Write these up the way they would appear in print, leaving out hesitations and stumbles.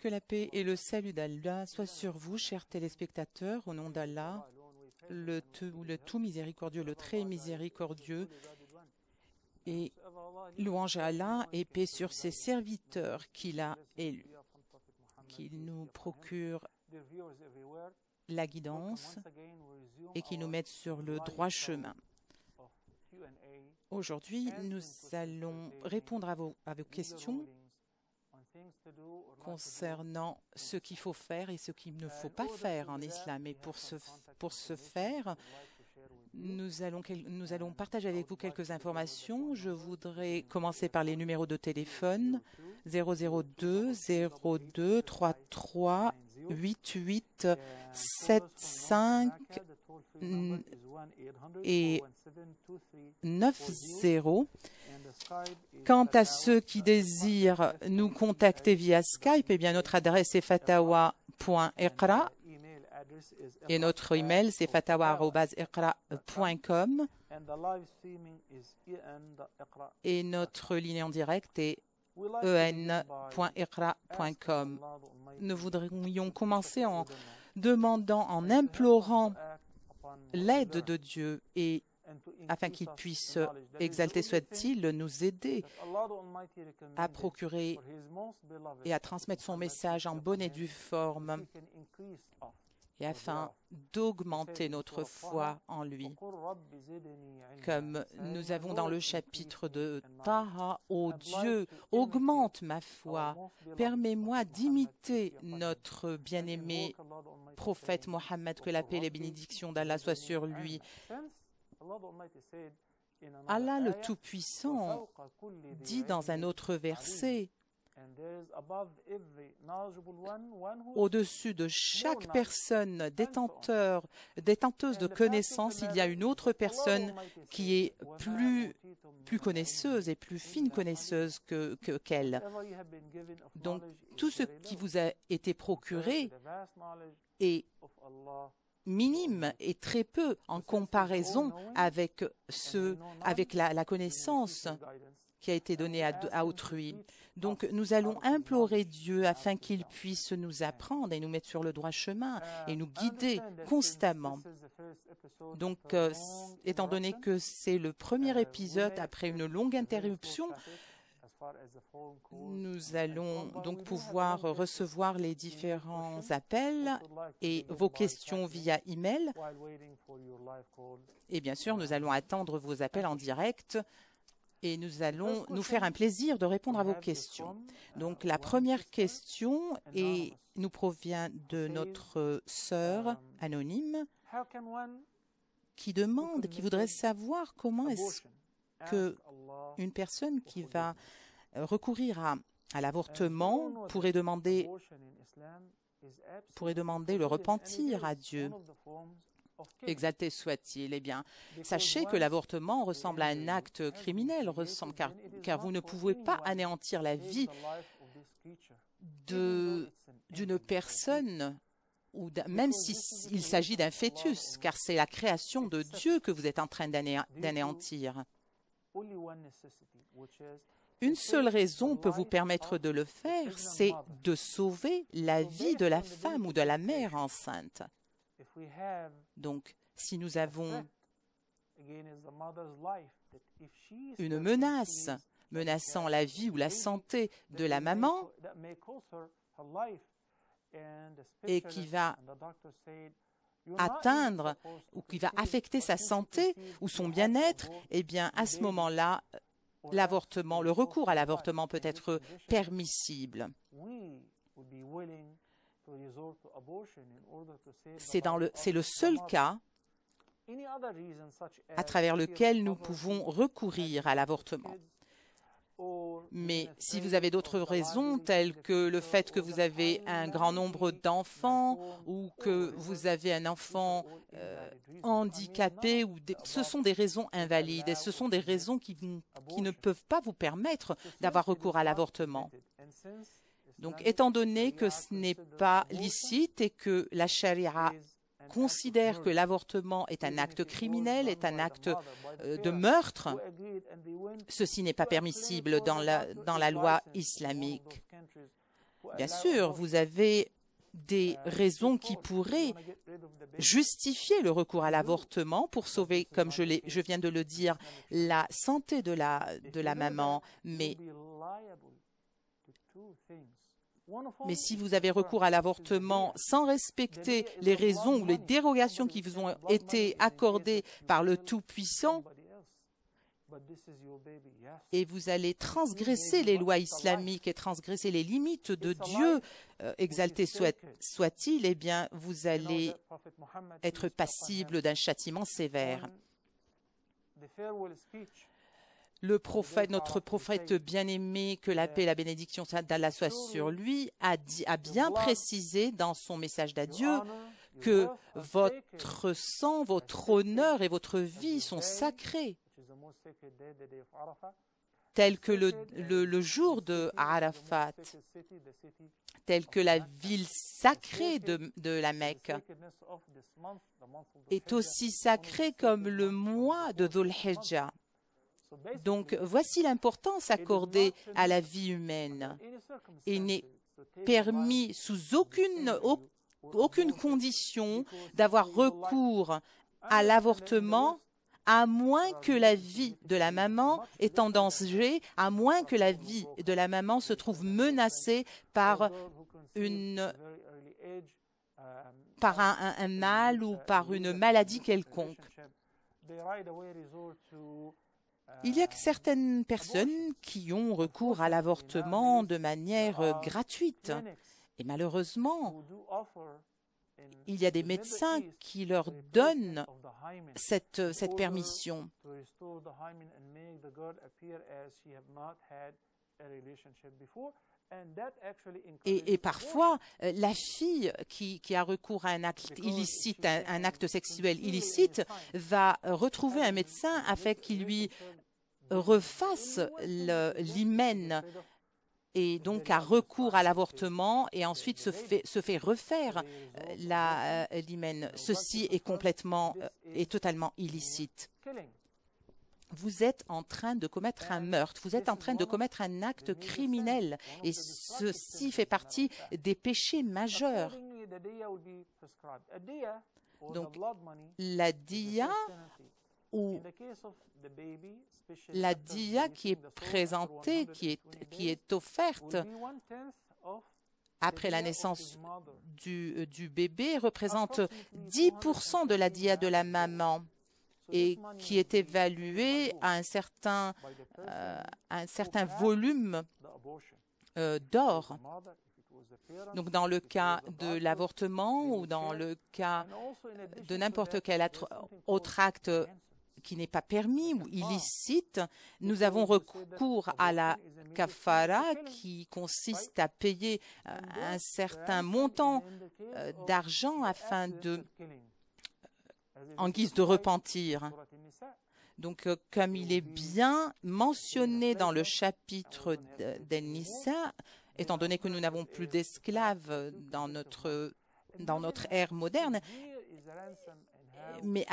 Que la paix et le salut d'Allah soient sur vous, chers téléspectateurs, au nom d'Allah, le tout miséricordieux, le très miséricordieux, et louange à Allah et paix sur ses serviteurs qu'il a élus, qu'il nous procure la guidance et qui nous mette sur le droit chemin. Aujourd'hui, nous allons répondre à vos questions concernant ce qu'il faut faire et ce qu'il ne faut pas faire en islam. Et pour ce faire, nous allons partager avec vous quelques informations. Je voudrais commencer par les numéros de téléphone 002 02 33 88 75 et 90. Quant à ceux qui désirent nous contacter via Skype, eh bien notre adresse est fatawa.iqra et notre email c'est fatawa@iqra.com et notre ligne en direct est en.iqra.com. Nous voudrions commencer en implorant l'aide de Dieu et afin qu'il puisse, exalté soit-il, nous aider à procurer et à transmettre son message en bonne et due forme et afin d'augmenter notre foi en lui. Comme nous avons dans le chapitre de Taha, ô Dieu, augmente ma foi, permets-moi d'imiter notre bien-aimé prophète Mohammed, que la paix et les bénédictions d'Allah soient sur lui. Allah le Tout-Puissant dit dans un autre verset: au-dessus de chaque personne détenteuse de connaissances, il y a une autre personne qui est plus connaisseuse et plus fine connaisseuse qu'elle. Donc, tout ce qui vous a été procuré est minime et très peu en comparaison avec la connaissance qui a été donnée à autrui. Donc, nous allons implorer Dieu afin qu'il puisse nous apprendre et nous mettre sur le droit chemin et nous guider constamment. Donc, étant donné que c'est le premier épisode après une longue interruption, nous allons donc pouvoir recevoir les différents appels et vos questions via email. Et bien sûr, nous allons attendre vos appels en direct et nous allons nous faire un plaisir de répondre à vos questions. Donc, la première question nous provient de notre sœur anonyme qui voudrait savoir comment est-ce qu'une personne qui va recourir à l'avortement pourrait demander le repentir à Dieu. Exalté soit-il. Eh bien, sachez que l'avortement ressemble à un acte criminel, car vous ne pouvez pas anéantir la vie d'une personne, même s'il s'agit d'un fœtus, car c'est la création de Dieu que vous êtes en train d'anéantir. Une seule raison peut vous permettre de le faire, c'est de sauver la vie de la femme ou de la mère enceinte. Donc, si nous avons une menace menaçant la vie ou la santé de la maman et qui va atteindre ou qui va affecter sa santé ou son bien-être, eh bien, à ce moment-là, le recours à l'avortement peut être permissible. C'est le seul cas à travers lequel nous pouvons recourir à l'avortement. Mais si vous avez d'autres raisons, telles que le fait que vous avez un grand nombre d'enfants ou que vous avez un enfant handicapé, ce sont des raisons invalides et ce sont des raisons qui ne peuvent pas vous permettre d'avoir recours à l'avortement. Donc, étant donné que ce n'est pas licite et que la charia considère que l'avortement est un acte criminel, est un acte de meurtre, ceci n'est pas permissible dans la loi islamique. Bien sûr, vous avez des raisons qui pourraient justifier le recours à l'avortement pour sauver, comme je viens de le dire, la santé de la maman. Mais si vous avez recours à l'avortement sans respecter les raisons ou les dérogations qui vous ont été accordées par le Tout-Puissant, et vous allez transgresser les lois islamiques et transgresser les limites de Dieu, exalté soit-il, eh bien, vous allez être passible d'un châtiment sévère. Notre prophète bien-aimé, que la paix et la bénédiction d'Allah soient sur lui, a bien précisé dans son message d'adieu que votre sang, votre honneur et votre vie sont sacrés, tel que le jour de Arafat, tel que la ville sacrée de la Mecque est aussi sacrée comme le mois de Dhul Hijjah. Donc, voici l'importance accordée à la vie humaine. Il n'est permis sous aucune condition d'avoir recours à l'avortement, à moins que la vie de la maman est en danger, à moins que la vie de la maman se trouve menacée par un mal ou par une maladie quelconque. Il y a certaines personnes qui ont recours à l'avortement de manière gratuite. Et malheureusement, il y a des médecins qui leur donnent cette permission. Et parfois, la fille qui a recours à un acte illicite, un acte sexuel illicite, va retrouver un médecin afin qu'il lui refasse l'hymen, et donc a recours à l'avortement et ensuite se fait refaire l'hymen. Ceci est totalement illicite. Vous êtes en train de commettre un meurtre, vous êtes en train de commettre un acte criminel, et ceci fait partie des péchés majeurs. Donc, la diya qui est présentée, qui est offerte après la naissance du bébé, représente 10% de la diya de la maman, et qui est évaluée à un certain volume d'or. Donc, dans le cas de l'avortement ou dans le cas de n'importe quel autre acte qui n'est pas permis ou illicite, nous avons recours à la kafara, qui consiste à payer un certain montant d'argent en guise de repentir. Donc, comme il est bien mentionné dans le chapitre d'An-Nisa, étant donné que nous n'avons plus d'esclaves dans notre ère moderne, mais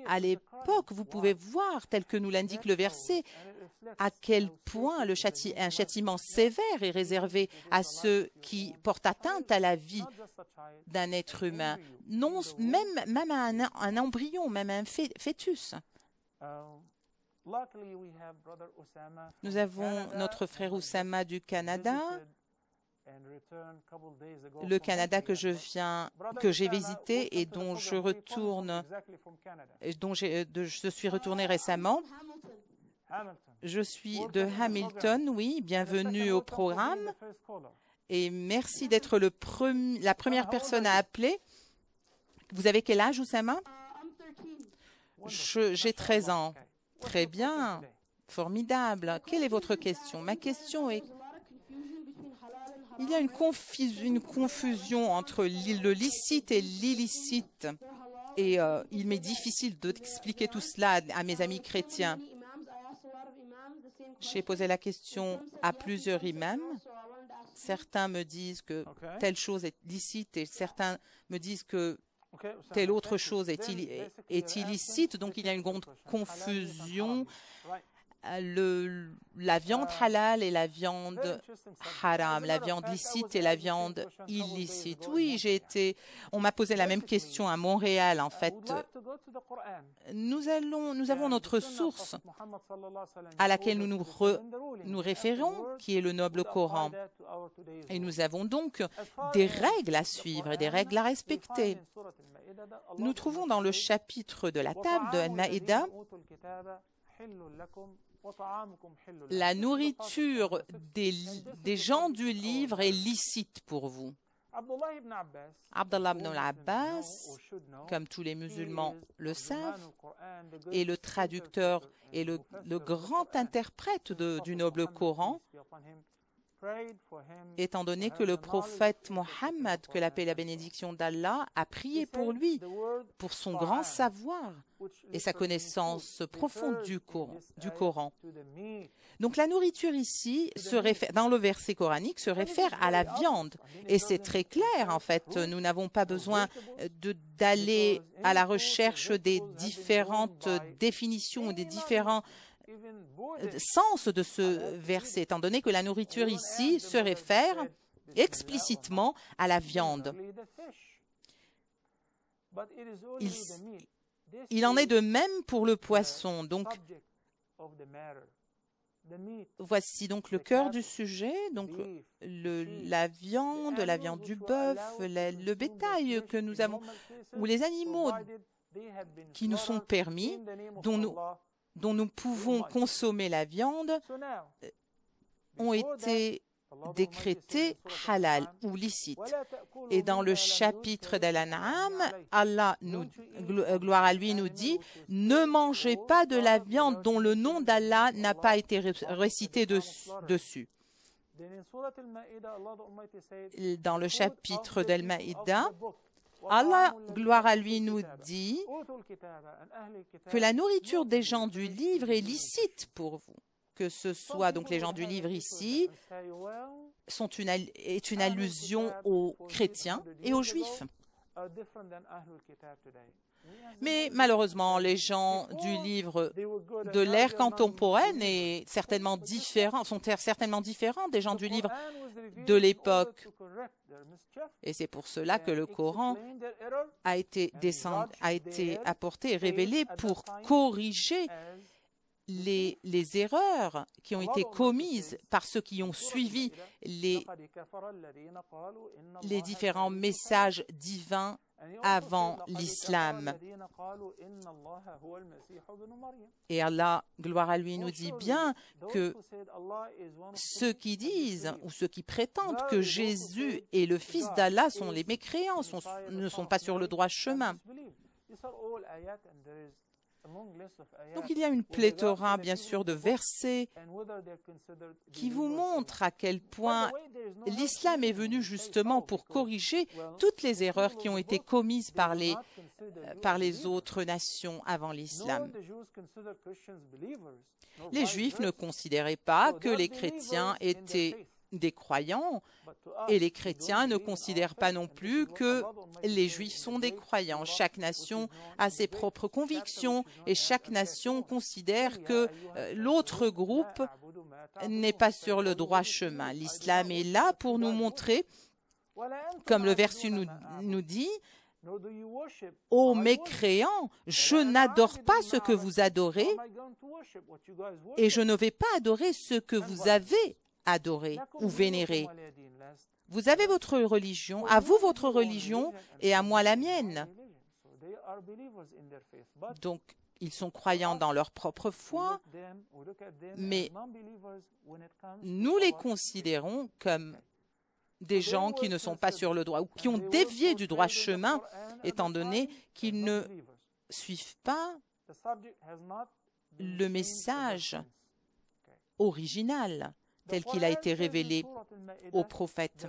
à l'époque, vous pouvez voir, tel que nous l'indique le verset, à quel point un châtiment sévère est réservé à ceux qui portent atteinte à la vie d'un être humain, même à un embryon, même à un fœtus. Nous avons notre frère Oussama du Canada, le Canada que j'ai visité et dont je suis retourné récemment. Je suis de Hamilton, oui, bienvenue au programme et merci d'être la première personne à appeler. Vous avez quel âge, Oussama? J'ai 13 ans. Très bien, formidable. Quelle est votre question? Ma question est: il y a une confusion entre le licite et l'illicite, et il m'est difficile d'expliquer tout cela à mes amis chrétiens. J'ai posé la question à plusieurs imams. Certains me disent que telle chose est licite et certains me disent que telle autre chose est illicite. Donc, il y a une grande confusion. la viande halal et la viande haram, la viande licite et la viande illicite. Oui, on m'a posé la même question à Montréal, en fait. Nous avons notre source à laquelle nous référons, qui est le noble Coran. Et nous avons donc des règles à suivre et des règles à respecter. Nous trouvons dans le chapitre de la table de Al-Maïda la nourriture des gens du livre est licite pour vous. Abdallah ibn al-Abbas, comme tous les musulmans le savent, est le traducteur et le grand interprète du noble Coran, étant donné que le prophète Mohammed, que la paix et la bénédiction d'Allah, a prié pour lui, pour son grand savoir et sa connaissance profonde du Coran. Donc la nourriture ici, dans le verset coranique, se réfère à la viande. Et c'est très clair, en fait. Nous n'avons pas besoin d'aller à la recherche des différentes définitions, des différents sens de ce verset, étant donné que la nourriture ici se réfère explicitement à la viande. Il en est de même pour le poisson. Donc, voici donc le cœur du sujet, donc la viande du bœuf, le bétail que nous avons, ou les animaux qui nous sont permis, dont nous pouvons consommer la viande, ont été décrétés halal ou licite. Et dans le chapitre d'Al-An'am, Allah, gloire à lui, nous dit « Ne mangez pas de la viande dont le nom d'Allah n'a pas été récité dessus. » Dans le chapitre d'Al-Maïda, Allah, gloire à lui, nous dit que la nourriture des gens du livre est licite pour vous. Que ce soit donc les gens du livre ici est une allusion aux chrétiens et aux juifs. Mais malheureusement, les gens du livre de l'ère contemporaine sont certainement différents des gens du livre de l'époque. Et c'est pour cela que le Coran a été apporté et révélé pour corriger les erreurs qui ont été commises par ceux qui ont suivi les différents messages divins avant l'islam. Et Allah, gloire à lui, nous dit bien que ceux qui disent ou ceux qui prétendent que Jésus est le Fils d'Allah sont les mécréants, ne sont pas sur le droit chemin. Donc il y a une pléthora, bien sûr, de versets qui vous montrent à quel point l'islam est venu justement pour corriger toutes les erreurs qui ont été commises par les autres nations avant l'islam. Les Juifs ne considéraient pas que les chrétiens étaient des croyants, et les chrétiens ne considèrent pas non plus que les Juifs sont des croyants. Chaque nation a ses propres convictions et chaque nation considère que l'autre groupe n'est pas sur le droit chemin. L'islam est là pour nous montrer, comme le verset nous dit, « Ô mécréants, je n'adore pas ce que vous adorez et je ne vais pas adorer ce que vous avez adoré ou vénéré. Vous avez votre religion, à vous votre religion et à moi la mienne. » Donc, ils sont croyants dans leur propre foi, mais nous les considérons comme des gens qui ne sont pas sur le droit ou qui ont dévié du droit chemin, étant donné qu'ils ne suivent pas le message original tel qu'il a été révélé au prophète.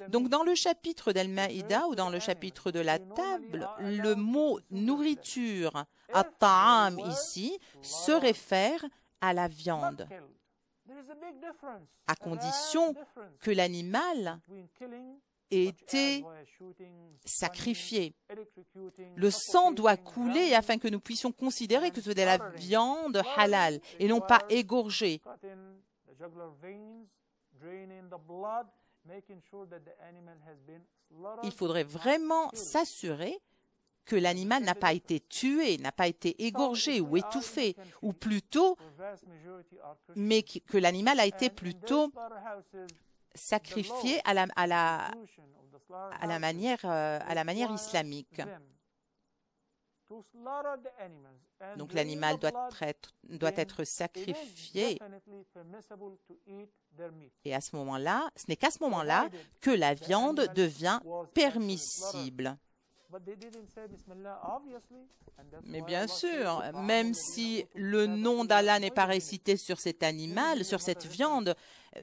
Donc, dans le chapitre d'Al-Maïda ou dans le chapitre de la table, le mot nourriture, at-ta'am ici, se réfère à la viande, à condition que l'animal été sacrifié. Le sang doit couler afin que nous puissions considérer que c'est de la viande halal et non pas égorgée. Il faudrait vraiment s'assurer que l'animal n'a pas été tué, n'a pas été égorgé ou étouffé, ou plutôt, mais que l'animal a été plutôt sacrifié à la manière islamique. Donc l'animal doit être sacrifié. Et à ce moment-là, ce n'est qu'à ce moment-là que la viande devient permissible. Mais bien sûr, même si le nom d'Allah n'est pas récité sur cet animal, sur cette viande,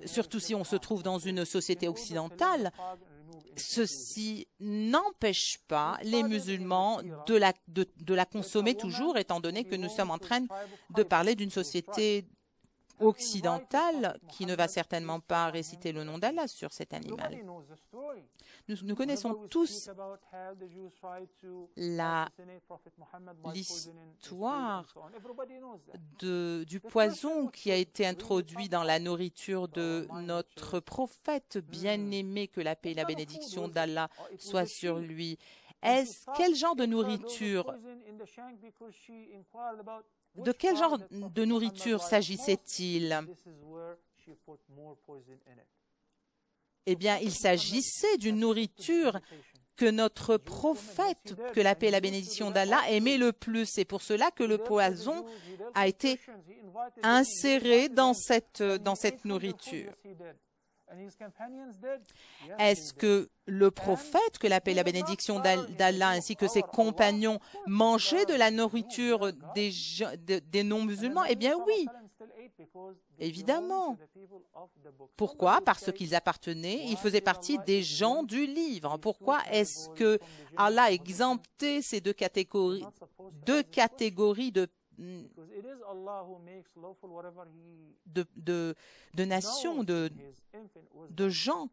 surtout si on se trouve dans une société occidentale, ceci n'empêche pas les musulmans de la consommer toujours, étant donné que nous sommes en train de parler d'une société occidentale qui ne va certainement pas réciter le nom d'Allah sur cet animal. Nous connaissons tous l'histoire du poison qui a été introduit dans la nourriture de notre prophète bien-aimé, que la paix et la bénédiction d'Allah soient sur lui. Quel genre de nourriture De quel genre de nourriture s'agissait-il? Eh bien, il s'agissait d'une nourriture que notre prophète, que la paix et la bénédiction d'Allah, aimait le plus. C'est pour cela que le poison a été inséré dans cette nourriture. Est-ce que le prophète, que la paix et la bénédiction d'Allah, ainsi que ses compagnons, mangeaient de la nourriture des non-musulmans? Eh bien oui, évidemment. Pourquoi? Parce qu'ils appartenaient, ils faisaient partie des gens du livre. Pourquoi est-ce que Allah a exempté ces deux catégories de nations, de gens?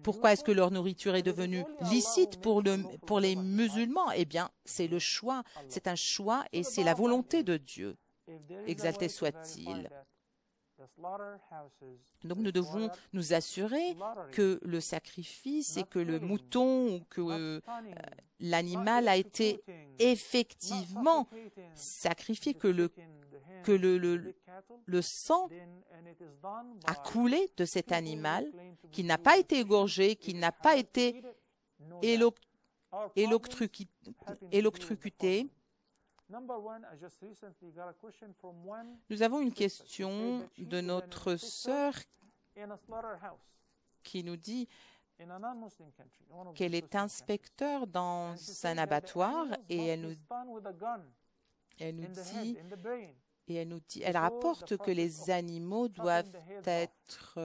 Pourquoi est-ce que leur nourriture est devenue licite pour les musulmans? Eh bien, c'est le choix, c'est un choix et c'est la volonté de Dieu. Exalté soit-il. Donc nous devons nous assurer que le sacrifice et que le mouton ou que l'animal a été effectivement sacrifié, que le sang a coulé de cet animal, qu'il n'a pas été égorgé, qu'il n'a pas été électrocuté. Nous avons une question de notre sœur qui nous dit qu'elle est inspecteur dans un abattoir et elle rapporte que les animaux doivent être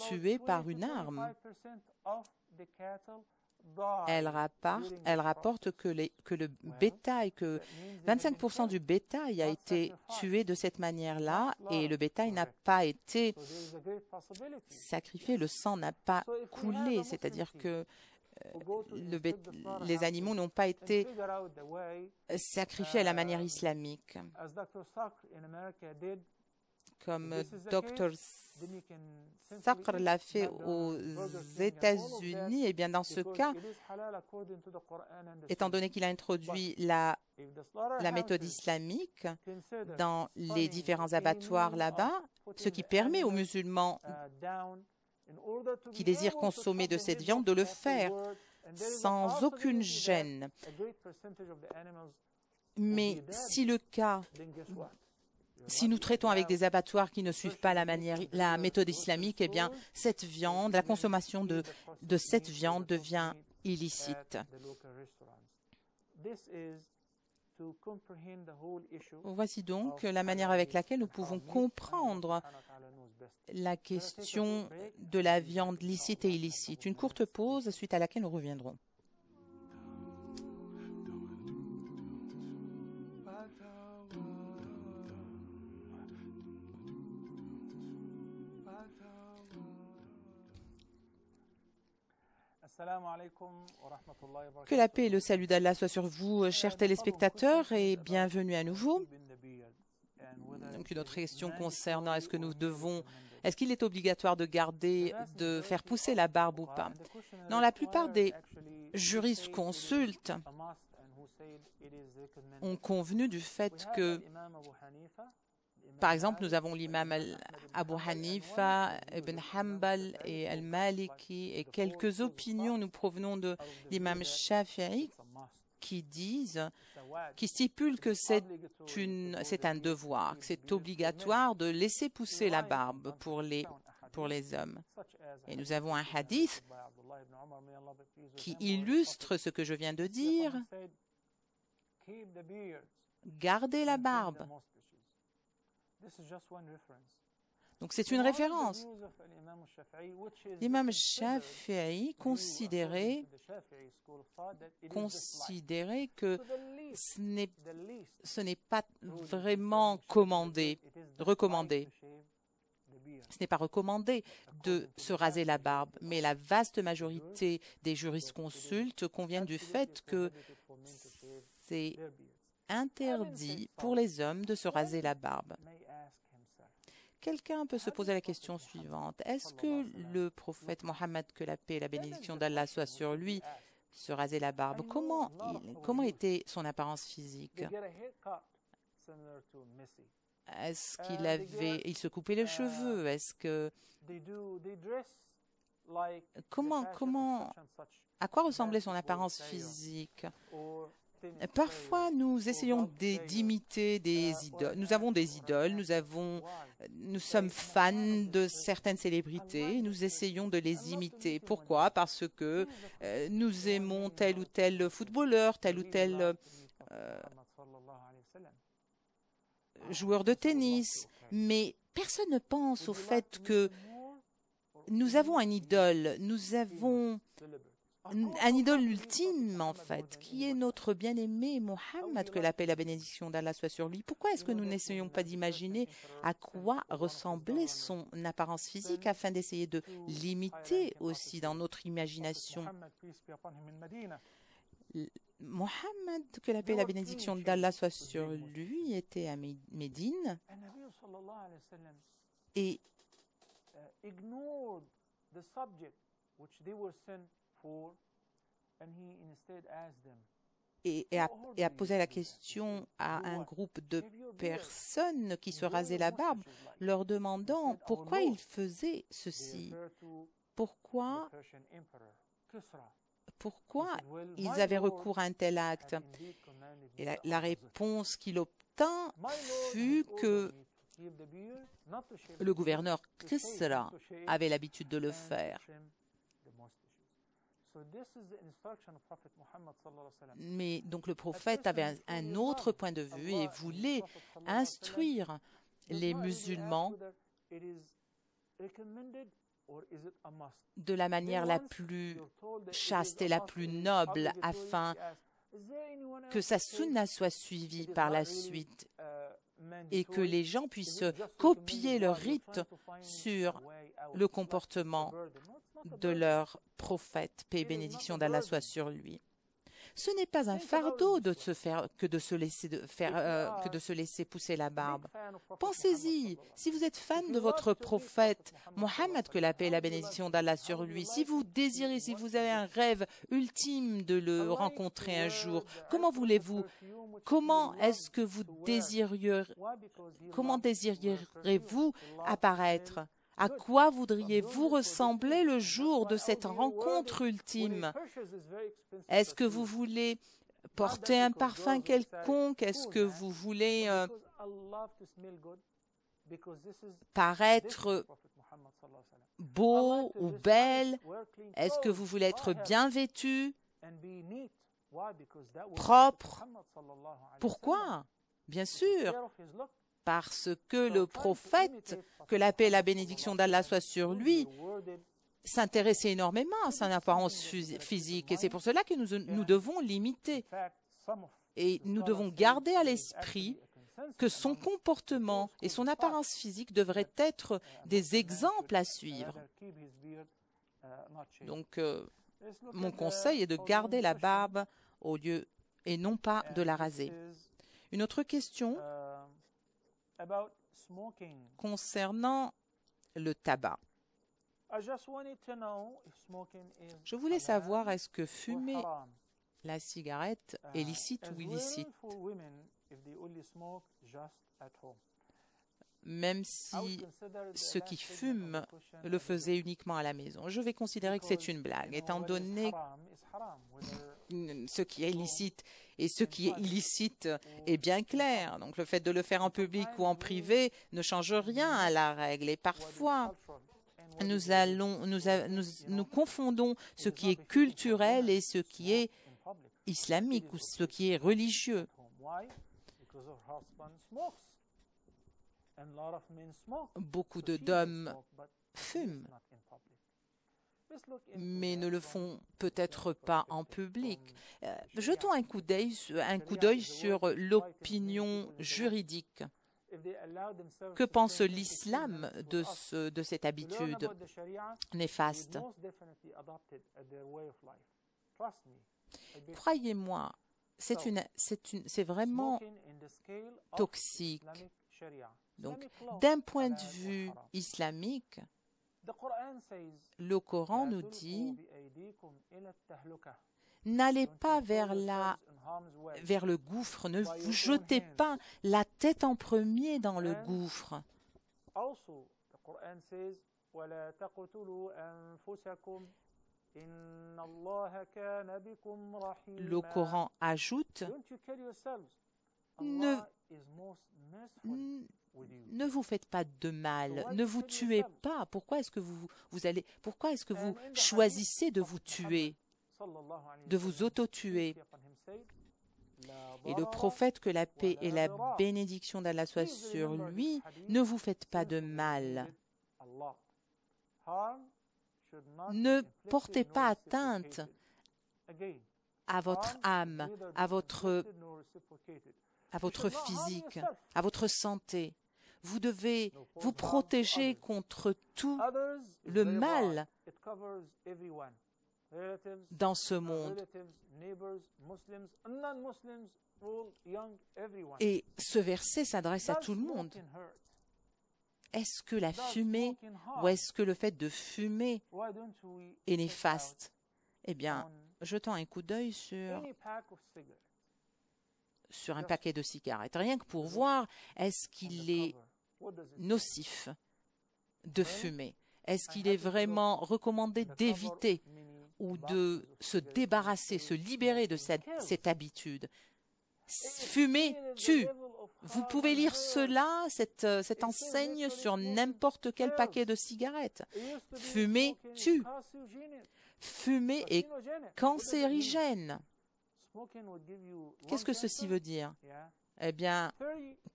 tués par une arme. Elle rapporte que le bétail, que 25% du bétail a été tué de cette manière-là et le bétail n'a pas été sacrifié, le sang n'a pas coulé, c'est-à-dire que les animaux n'ont pas été sacrifiés à la manière islamique. Comme Dr. Sakr l'a fait aux États-Unis, et bien dans ce cas, étant donné qu'il a introduit la méthode islamique dans les différents abattoirs là-bas, ce qui permet aux musulmans qui désirent consommer de cette viande de le faire sans aucune gêne. Mais si nous traitons avec des abattoirs qui ne suivent pas la méthode islamique, eh bien, cette viande, la consommation de cette viande devient illicite. Voici donc la manière avec laquelle nous pouvons comprendre la question de la viande licite et illicite. Une courte pause, suite à laquelle nous reviendrons. Que la paix et le salut d'Allah soient sur vous, chers téléspectateurs, et bienvenue à nouveau. Donc une autre question concernant est-ce qu'il est obligatoire de faire pousser la barbe ou pas? Dans la plupart des jurisconsultes ont convenu du fait que, par exemple, nous avons l'imam Abu Hanifa, Ibn Hanbal et Al-Maliki, et quelques opinions nous provenons de l'imam Shafi'i qui stipulent que c'est un devoir, que c'est obligatoire de laisser pousser la barbe pour les hommes. Et nous avons un hadith qui illustre ce que je viens de dire. Gardez la barbe. Donc c'est une référence. L'imam Shafi'i considérait que ce n'est pas vraiment recommandé. Ce n'est pas recommandé de se raser la barbe, mais la vaste majorité des jurisconsultes conviennent du fait que c'est interdit pour les hommes de se raser la barbe. Quelqu'un peut se poser la question suivante. Est-ce que le prophète Mohammed, que la paix et la bénédiction d'Allah soient sur lui, se rasait la barbe? Comment était son apparence physique? Est-ce il se coupait les cheveux? À quoi ressemblait son apparence physique? Parfois, nous essayons d'imiter des idoles. Nous avons des idoles, nous sommes fans de certaines célébrités, nous essayons de les imiter. Pourquoi? Parce que nous aimons tel ou tel footballeur, tel ou tel joueur de tennis. Mais personne ne pense au fait que nous avons un idole, un idole ultime, en fait, qui est notre bien-aimé Mohammed, que la paix et la bénédiction d'Allah soit sur lui. Pourquoi est-ce que nous n'essayons pas d'imaginer à quoi ressemblait son apparence physique afin d'essayer de l'imiter aussi dans notre imagination? Mohammed, que la paix et la bénédiction d'Allah soit sur lui, était à Médine et a posé la question à un groupe de personnes qui se rasaient la barbe, leur demandant pourquoi ils faisaient ceci, pourquoi ils avaient recours à un tel acte. Et la réponse qu'il obtint fut que le gouverneur Kisra avait l'habitude de le faire. Mais donc le prophète avait un autre point de vue et voulait instruire les musulmans de la manière la plus chaste et la plus noble afin que sa sunna soit suivie par la suite et que les gens puissent copier le rite sur le comportement de leur prophète, paix et bénédiction d'Allah soit sur lui. Ce n'est pas un fardeau de se laisser pousser la barbe. Pensez-y, si vous êtes fan de votre prophète Mohammed, que la paix et la bénédiction d'Allah sur lui, si vous avez un rêve ultime de le rencontrer un jour, comment désirerez-vous apparaître? À quoi voudriez-vous ressembler le jour de cette rencontre ultime? Est-ce que vous voulez porter un parfum quelconque? Est-ce que vous voulez paraître beau ou belle? Est-ce que vous voulez être bien vêtu, propre? Pourquoi? Bien sûr, parce que le prophète, que la paix et la bénédiction d'Allah soient sur lui, s'intéressait énormément à son apparence physique. Et c'est pour cela que nous devons l'imiter. Et nous devons garder à l'esprit que son comportement et son apparence physique devraient être des exemples à suivre. Donc, mon conseil est de garder la barbe au lieu et non pas de la raser. Une autre question concernant le tabac. Je voulais savoir, est-ce que fumer la cigarette est licite ou illicite, même si ceux qui fument le faisaient uniquement à la maison. Je vais considérer que c'est une blague, étant donné ce qui est licite et ce qui est illicite est bien clair. Donc le fait de le faire en public ou en privé ne change rien à la règle. Et parfois, nous confondons ce qui est culturel et ce qui est islamique ou ce qui est religieux. Beaucoup d'hommes fument, mais ne le font peut-être pas en public. Jetons un coup d'œil sur l'opinion juridique. Que pense l'islam de cette habitude néfaste? Croyez-moi, c'est vraiment toxique. Donc, d'un point de vue islamique, le Coran nous dit: n'allez pas vers le gouffre, ne vous jetez pas la tête en premier dans le gouffre. Le Coran ajoute: ne vous faites pas de mal, ne vous tuez pas. Pourquoi est-ce que vous choisissez de vous tuer, de vous auto-tuer? Et le prophète, que la paix et la bénédiction d'Allah soient sur lui, ne vous faites pas de mal. Ne portez pas atteinte à votre âme, à votre physique, à votre santé. Vous devez vous protéger contre tout le mal dans ce monde. Et ce verset s'adresse à tout le monde. Est-ce que la fumée ou est-ce que le fait de fumer est néfaste? Eh bien, jetons un coup d'œil sur un paquet de cigarettes, rien que pour voir, est-ce qu'il est nocif de fumer? Est-ce qu'il est vraiment recommandé d'éviter ou de se débarrasser, se libérer de cette habitude? Fumer tue. Vous pouvez lire cela, cette enseigne, sur n'importe quel paquet de cigarettes. Fumer tue. Fumer est cancérigène. Qu'est-ce que ceci veut dire? Eh bien,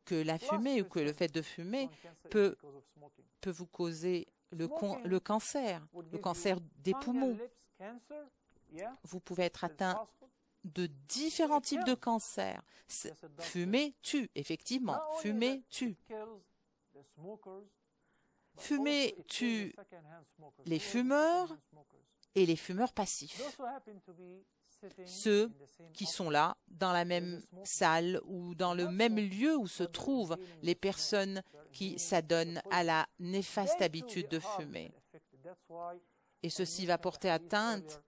que la fumée ou que le fait de fumer peut vous causer le cancer des poumons. Vous pouvez être atteint de différents types de cancers. Fumer tue, effectivement. Fumer tue. Fumer tue les fumeurs et les fumeurs passifs. Ceux qui sont là, dans la même salle ou dans le même lieu où se trouvent les personnes qui s'adonnent à la néfaste habitude de fumer. Et ceci va porter atteinte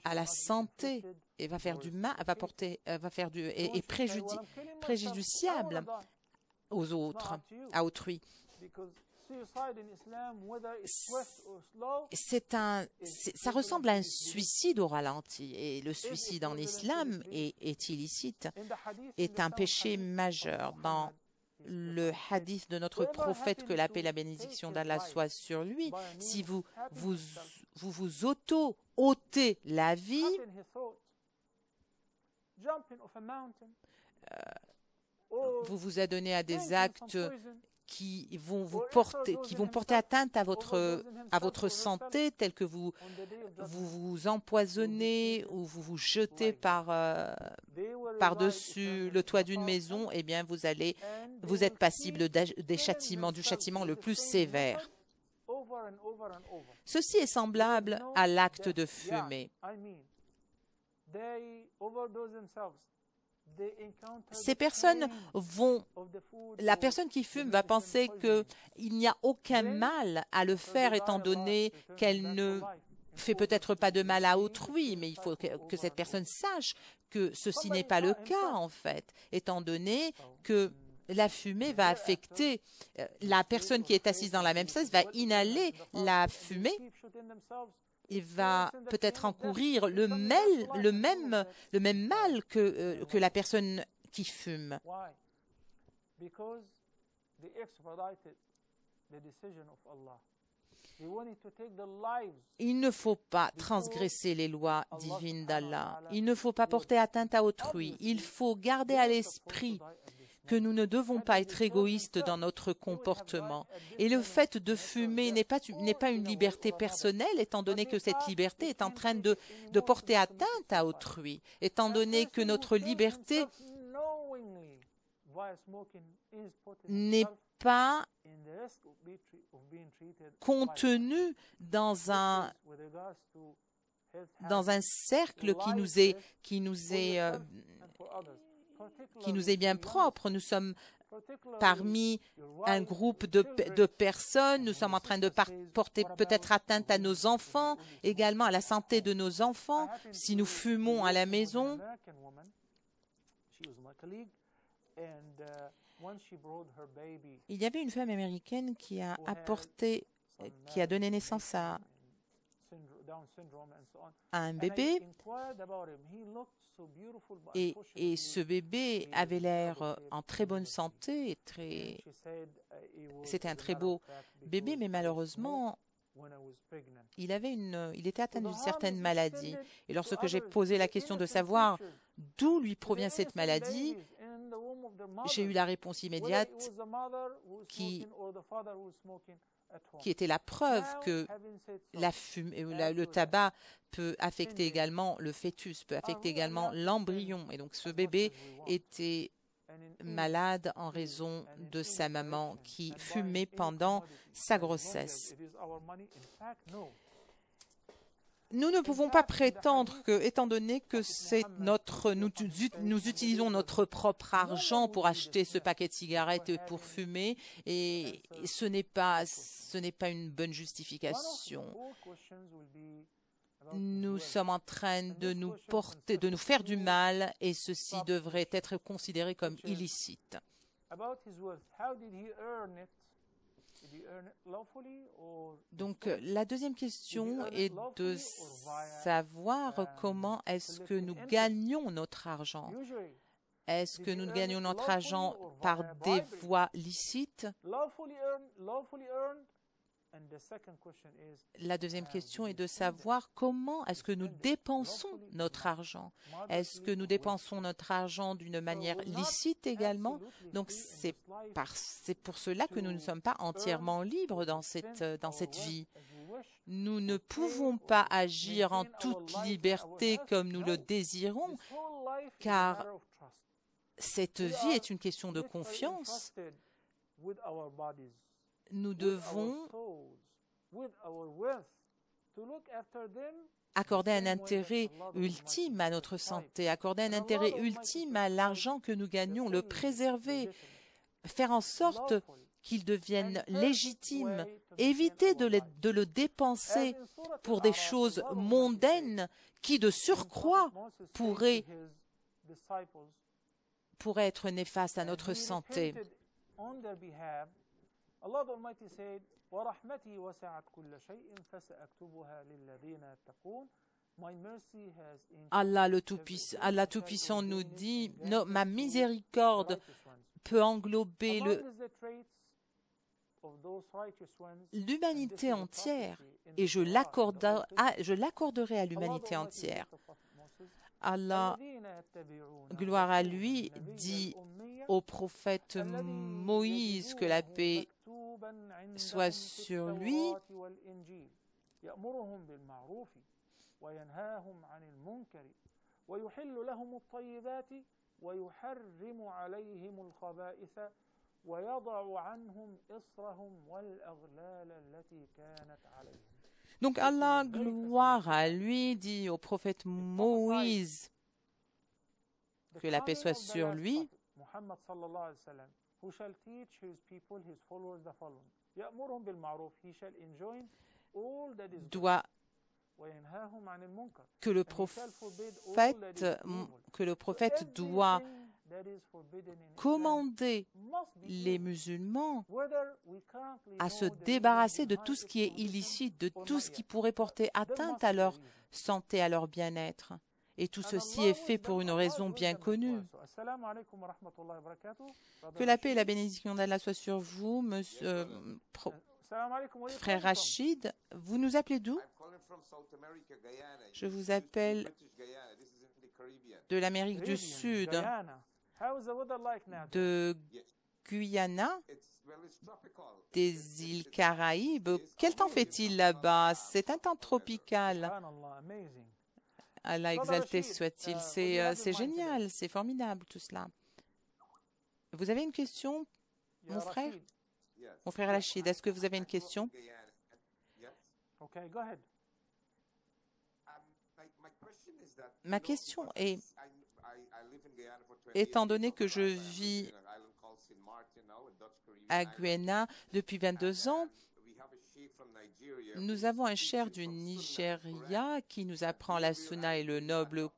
à la santé et va faire du mal, est préjudiciable aux autres, à autrui. Ça ressemble à un suicide au ralenti, et le suicide en islam est illicite, est un péché majeur. Dans le hadith de notre prophète, que la paix et la bénédiction d'Allah soient sur lui, si vous auto-ôtez la vie, vous vous adonnez à des actes qui vont porter atteinte à votre santé, tels que vous vous empoisonnez ou vous vous jetez par-dessus le toit d'une maison. Eh bien, vous êtes passible du châtiment le plus sévère. Ceci est semblable à l'acte de fumer. Ces personnes la personne qui fume va penser qu'il n'y a aucun mal à le faire étant donné qu'elle ne fait peut-être pas de mal à autrui, mais il faut que cette personne sache que ceci n'est pas le cas en fait, étant donné que la fumée va affecter la personne qui est assise dans la même chaise, va inhaler la fumée et va peut-être encourir le même mal que la personne qui fume. Il ne faut pas transgresser les lois divines d'Allah. Il ne faut pas porter atteinte à autrui. Il faut garder à l'esprit que nous ne devons pas être égoïstes dans notre comportement. Et le fait de fumer n'est pas une liberté personnelle, étant donné que cette liberté est en train de porter atteinte à autrui, étant donné que notre liberté n'est pas contenue dans un cercle qui nous est bien propre. Nous sommes parmi un groupe de personnes, nous sommes en train de porter peut-être atteinte à nos enfants, également à la santé de nos enfants, si nous fumons à la maison. Il y avait une femme américaine qui a donné naissance à un bébé et ce bébé avait l'air en très bonne santé. C'était un très beau bébé, mais malheureusement, il était atteint d'une certaine maladie. Et lorsque j'ai posé la question de savoir d'où lui provient cette maladie, j'ai eu la réponse immédiate qui était la preuve que le tabac peut affecter également le fœtus, peut affecter également l'embryon. Et donc ce bébé était malade en raison de sa maman qui fumait pendant sa grossesse. Nous ne pouvons pas prétendre que, étant donné que nous utilisons notre propre argent pour acheter ce paquet de cigarettes et pour fumer, et ce n'est pas une bonne justification. Nous sommes en train de nous faire du mal, et ceci devrait être considéré comme illicite. Donc, la deuxième question est de savoir comment est-ce que nous gagnons notre argent. Est-ce que nous gagnons notre argent par des voies licites? La deuxième question est de savoir comment est-ce que nous dépensons notre argent. Est-ce que nous dépensons notre argent d'une manière licite également? Donc c'est pour cela que nous ne sommes pas entièrement libres dans cette vie. Nous ne pouvons pas agir en toute liberté comme nous le désirons, car cette vie est une question de confiance. Nous devons accorder un intérêt ultime à notre santé, accorder un intérêt ultime à l'argent que nous gagnons, le préserver, faire en sorte qu'il devienne légitime, éviter de le dépenser pour des choses mondaines qui, de surcroît, pourraient être néfastes à notre santé. Allah Almighty said, وَرَحْمَتِي وَسَعَتْ كُلَّ شَيْءٍ فَسَأَكْتُبُهَا لِلَّذِينَ يَتَّقُونَ. Allah Allah Tout-Puissant nous dit, ma miséricorde peut englober l'humanité entière et je l'accorderai à l'humanité entière. Allah, gloire à lui, dit au prophète Moïse, que la paix soit sur lui, Donc Allah, gloire à lui, dit au prophète Moïse, que la paix soit sur lui, doit que le prophète doit commander les musulmans à se débarrasser de tout ce qui est illicite, de tout ce qui pourrait porter atteinte à leur santé, à leur bien-être. Et tout ceci est fait pour une raison bien connue. Que la paix et la bénédiction d'Allah soient sur vous, monsieur, frère Rachid. Vous nous appelez d'où? Je vous appelle de l'Amérique du Sud, de Guyana, des îles Caraïbes. Quel temps fait-il là-bas? C'est un temps tropical. Allah exalté soit-il. C'est génial, c'est formidable tout cela. Vous avez une question, mon frère? Mon frère Rachid, est-ce que vous avez une question? Ma question est, étant donné que je vis à Guyana depuis 22 ans, nous avons un cheikh du Nigeria qui nous apprend la Sunna et le noble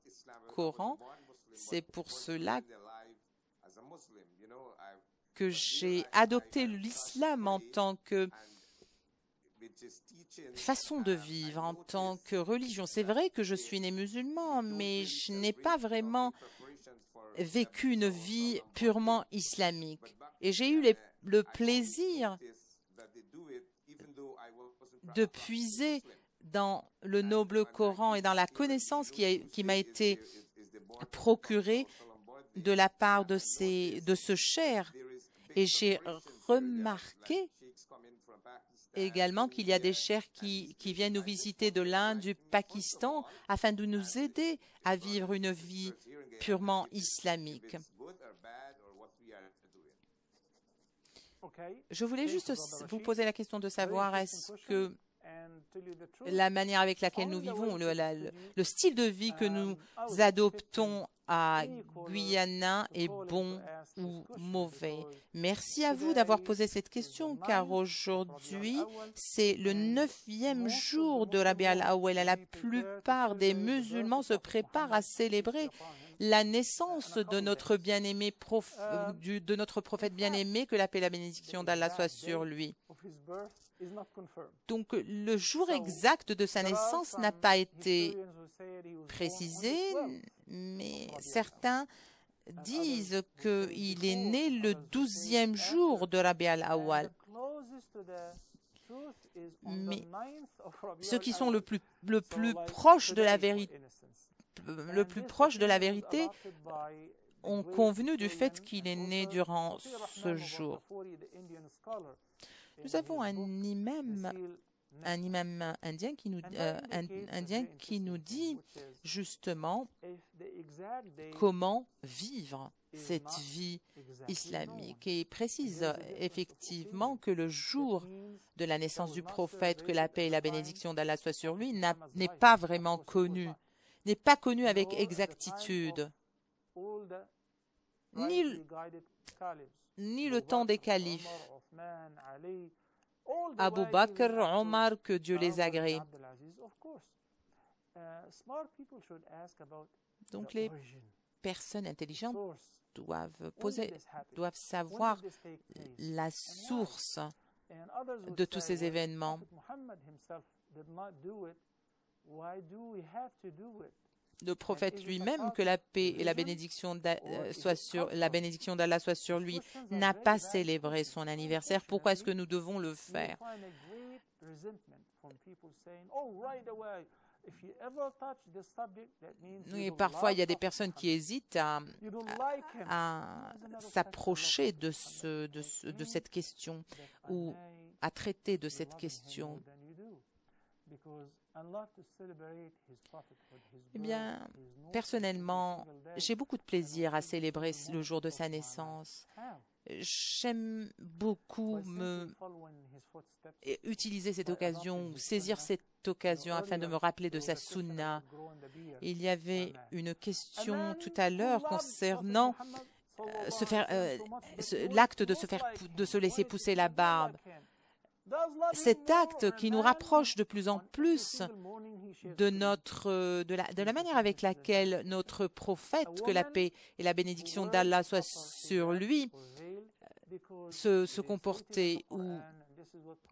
Coran. C'est pour cela que j'ai adopté l'islam en tant que façon de vivre, en tant que religion. C'est vrai que je suis né musulman, mais je n'ai pas vraiment vécu une vie purement islamique. Et j'ai eu le plaisir de puiser dans le noble Coran et dans la connaissance qui m'a été procurée de la part de ce cheikh. Et j'ai remarqué également qu'il y a des cheikhs qui viennent nous visiter de l'Inde, du Pakistan, afin de nous aider à vivre une vie purement islamique. Je voulais juste vous poser la question de savoir, est-ce que la manière avec laquelle nous vivons, le style de vie que nous adoptons à Guyana est bon ou mauvais? Merci à vous d'avoir posé cette question, car aujourd'hui, c'est le 9e jour de Rabi al-Awwal. La plupart des musulmans se préparent à célébrer la naissance de notre bien-aimé, de notre prophète bien-aimé, que la paix et la bénédiction d'Allah soient sur lui. Donc, le jour exact de sa naissance n'a pas été précisé, mais certains disent qu'il est né le 12e jour de Rabi al-Awwal. Mais ceux qui sont le plus proche de la vérité, ont convenu du fait qu'il est né durant ce jour. Nous avons un imam indien qui nous dit justement comment vivre cette vie islamique et précise effectivement que le jour de la naissance du prophète, que la paix et la bénédiction d'Allah soient sur lui, n'est pas vraiment connu, n'est pas connu avec exactitude, ni le temps des califes, Abu Bakr, Omar, que Dieu les agrée. Donc les personnes intelligentes doivent savoir la source de tous ces événements. Le prophète lui-même, que la paix et la bénédiction d'Allah soit sur lui, n'a pas célébré son anniversaire. Pourquoi est-ce que nous devons le faire? Et parfois, il y a des personnes qui hésitent à s'approcher de cette question ou à traiter de cette question. Eh bien, personnellement, j'ai beaucoup de plaisir à célébrer le jour de sa naissance. J'aime beaucoup utiliser cette occasion, ou saisir cette occasion afin de me rappeler de sa sunna. Il y avait une question tout à l'heure concernant l'acte de se laisser pousser la barbe. Cet acte qui nous rapproche de plus en plus de la manière avec laquelle notre prophète, que la paix et la bénédiction d'Allah soient sur lui, se comportait ou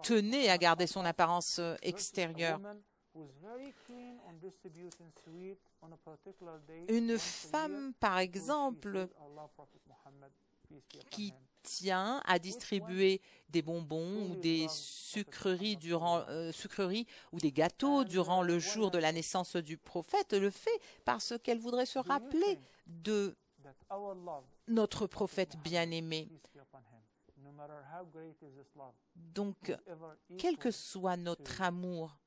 tenait à garder son apparence extérieure. Une femme, par exemple, qui tient à distribuer des bonbons ou des sucreries ou des gâteaux durant le jour de la naissance du prophète, le fait parce qu'elle voudrait se rappeler de notre prophète bien-aimé. Donc, quel que soit notre amour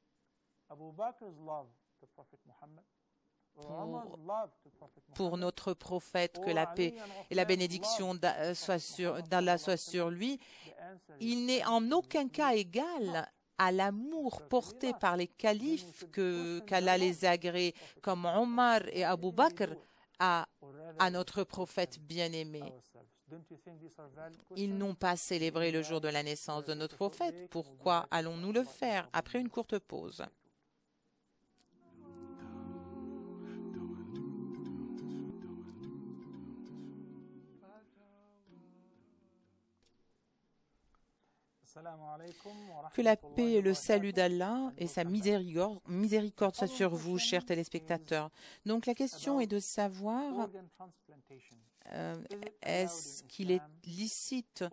pour notre prophète, que la paix et la bénédiction d'Allah soient sur lui, il n'est en aucun cas égal à l'amour porté par les califes qu'Allah les a agréés, comme Omar et Abu Bakr, à notre prophète bien-aimé. Ils n'ont pas célébré le jour de la naissance de notre prophète. Pourquoi allons-nous le faire après une courte pause? Que la paix et le salut d'Allah et sa miséricorde soient sur vous, chers téléspectateurs. Donc la question est de savoir est-ce qu'il est licite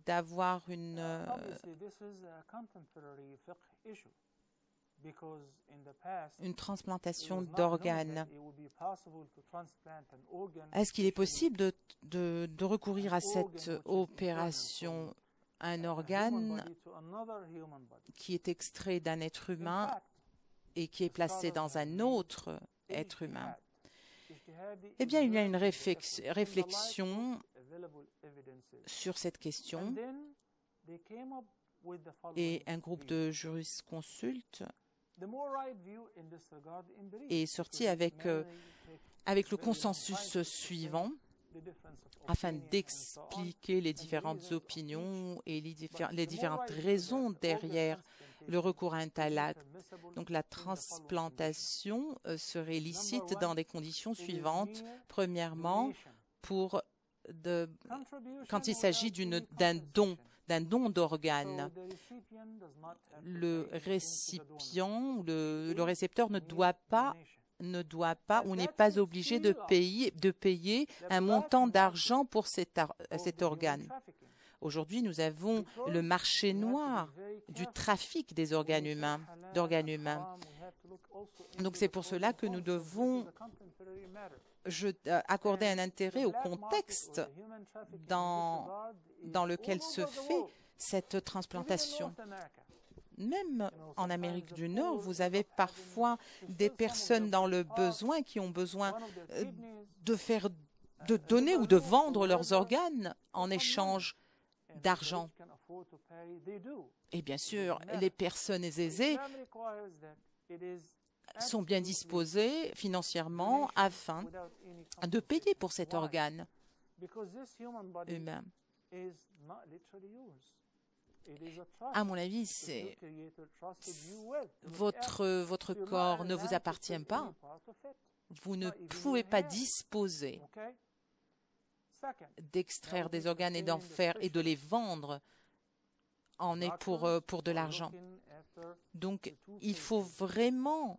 d'avoir une transplantation d'organes? Est-ce qu'il est possible de recourir à cette opération? Un organe qui est extrait d'un être humain et qui est placé dans un autre être humain. Eh bien, il y a une réflexion sur cette question et un groupe de jurisconsultes est sorti avec le consensus suivant afin d'expliquer les différentes opinions et les différentes raisons derrière le recours à un talaq. Donc la transplantation serait licite dans des conditions suivantes. Premièrement, quand il s'agit d'un don d'organes. Le récipient ou le récepteur ne doit pas ou n'est pas obligé de payer un montant d'argent pour cet organe. Aujourd'hui, nous avons le marché noir du trafic des d'organes humains. Donc c'est pour cela que nous devons accorder un intérêt au contexte dans lequel se fait cette transplantation. Même en Amérique du Nord, vous avez parfois des personnes dans le besoin qui ont besoin de donner ou de vendre leurs organes en échange d'argent. Et bien sûr, les personnes aisées sont bien disposées financièrement afin de payer pour cet organe humain. À mon avis, votre corps ne vous appartient pas. Vous ne pouvez pas disposer d'extraire des organes et d'en faire et de les vendre pour de l'argent. Donc, il faut vraiment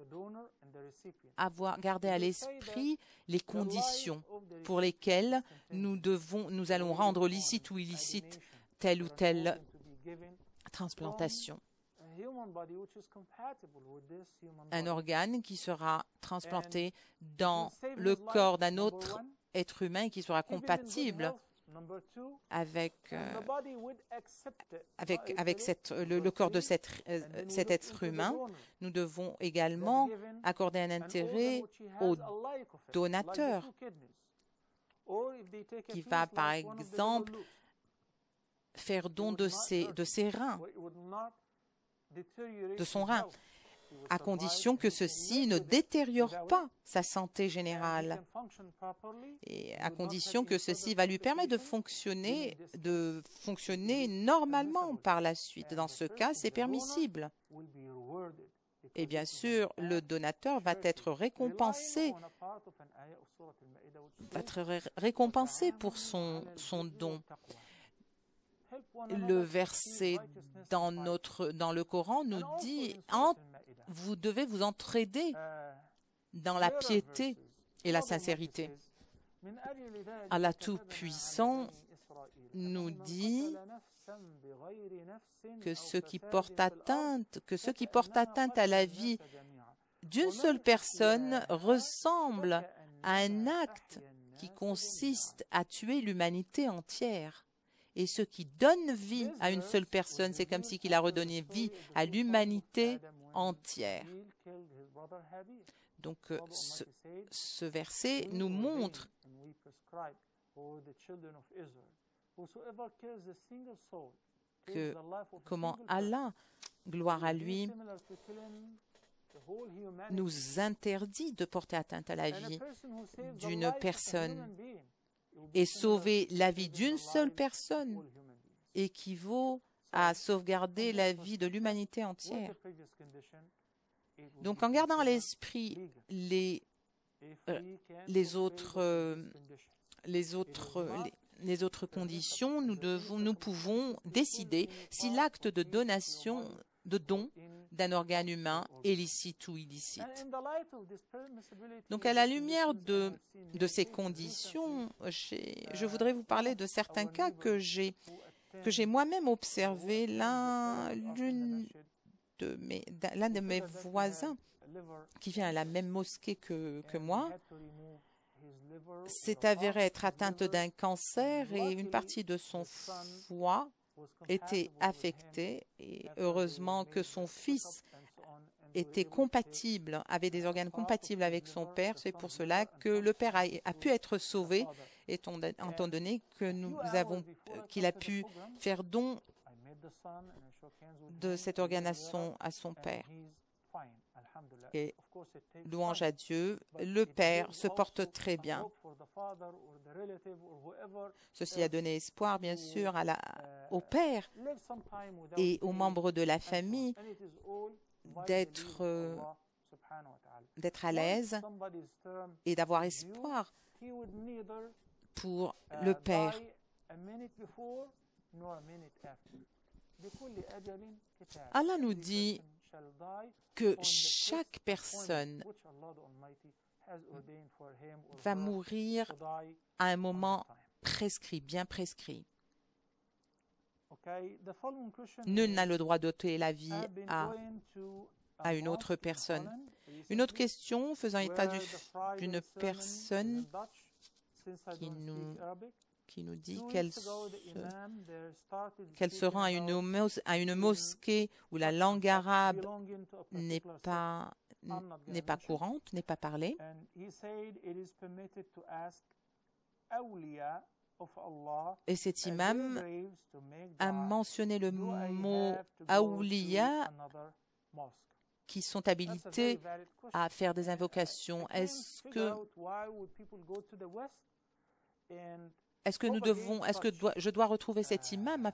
garder à l'esprit les conditions pour lesquelles nous allons rendre licite ou illicite telle ou telle transplantation. Un organe qui sera transplanté dans le corps d'un autre être humain qui sera compatible avec le corps de cet être humain. Nous devons également accorder un intérêt au donateur qui va, par exemple, faire don de ses reins, de son rein, à condition que ceci ne détériore pas sa santé générale et à condition que ceci va lui permettre de fonctionner normalement par la suite. Dans ce cas, c'est permissible. Et bien sûr, le donateur va être récompensé pour son don. Le verset dans le Coran nous dit « Vous devez vous entraider dans la piété et la sincérité ». Allah Tout-Puissant nous dit que ceux qui portent atteinte à la vie d'une seule personne ressemble à un acte qui consiste à tuer l'humanité entière. Et ce qui donne vie à une seule personne, c'est comme si il a redonné vie à l'humanité entière. Donc, ce verset nous montre comment Allah, gloire à lui, nous interdit de porter atteinte à la vie d'une personne. Et sauver la vie d'une seule personne équivaut à sauvegarder la vie de l'humanité entière. Donc, en gardant à l'esprit les autres conditions, nous pouvons décider si l'acte de don d'un organe humain est licite ou illicite. Donc, à la lumière de ces conditions, je voudrais vous parler de certains cas que j'ai moi-même observé. L'un de mes voisins qui vient à la même mosquée que moi s'est avéré être atteinte d'un cancer et une partie de son foie était affectée. Et heureusement que son fils avait des organes compatibles avec son père. C'est pour cela que le père a pu être sauvé, étant donné qu'il a pu faire don de cet organe à son père. Et louange à Dieu, le père se porte très bien. Ceci a donné espoir, bien sûr, au père et aux membres de la famille d'être à l'aise et d'avoir espoir pour le père. Allah nous dit que chaque personne va mourir à un moment prescrit, bien prescrit. Nul n'a le droit d'ôter la vie à une autre personne. Une autre question faisant état d'une personne qui nous dit qu'elle se rend à une mosquée où la langue arabe n'est pas courante, n'est pas parlée. Et cet imam a mentionné le mot « awliya » qui sont habilités à faire des invocations. Est-ce que je dois retrouver cet imam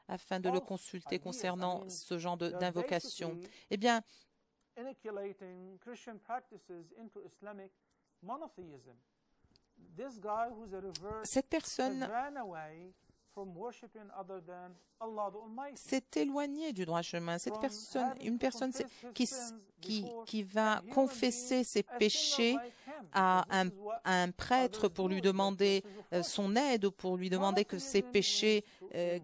afin de le consulter concernant ce genre d'invocation? Eh bien, cette personne s'est éloignée du droit chemin. Une personne qui va confesser ses péchés à un prêtre pour lui demander son aide ou pour lui demander que ses péchés,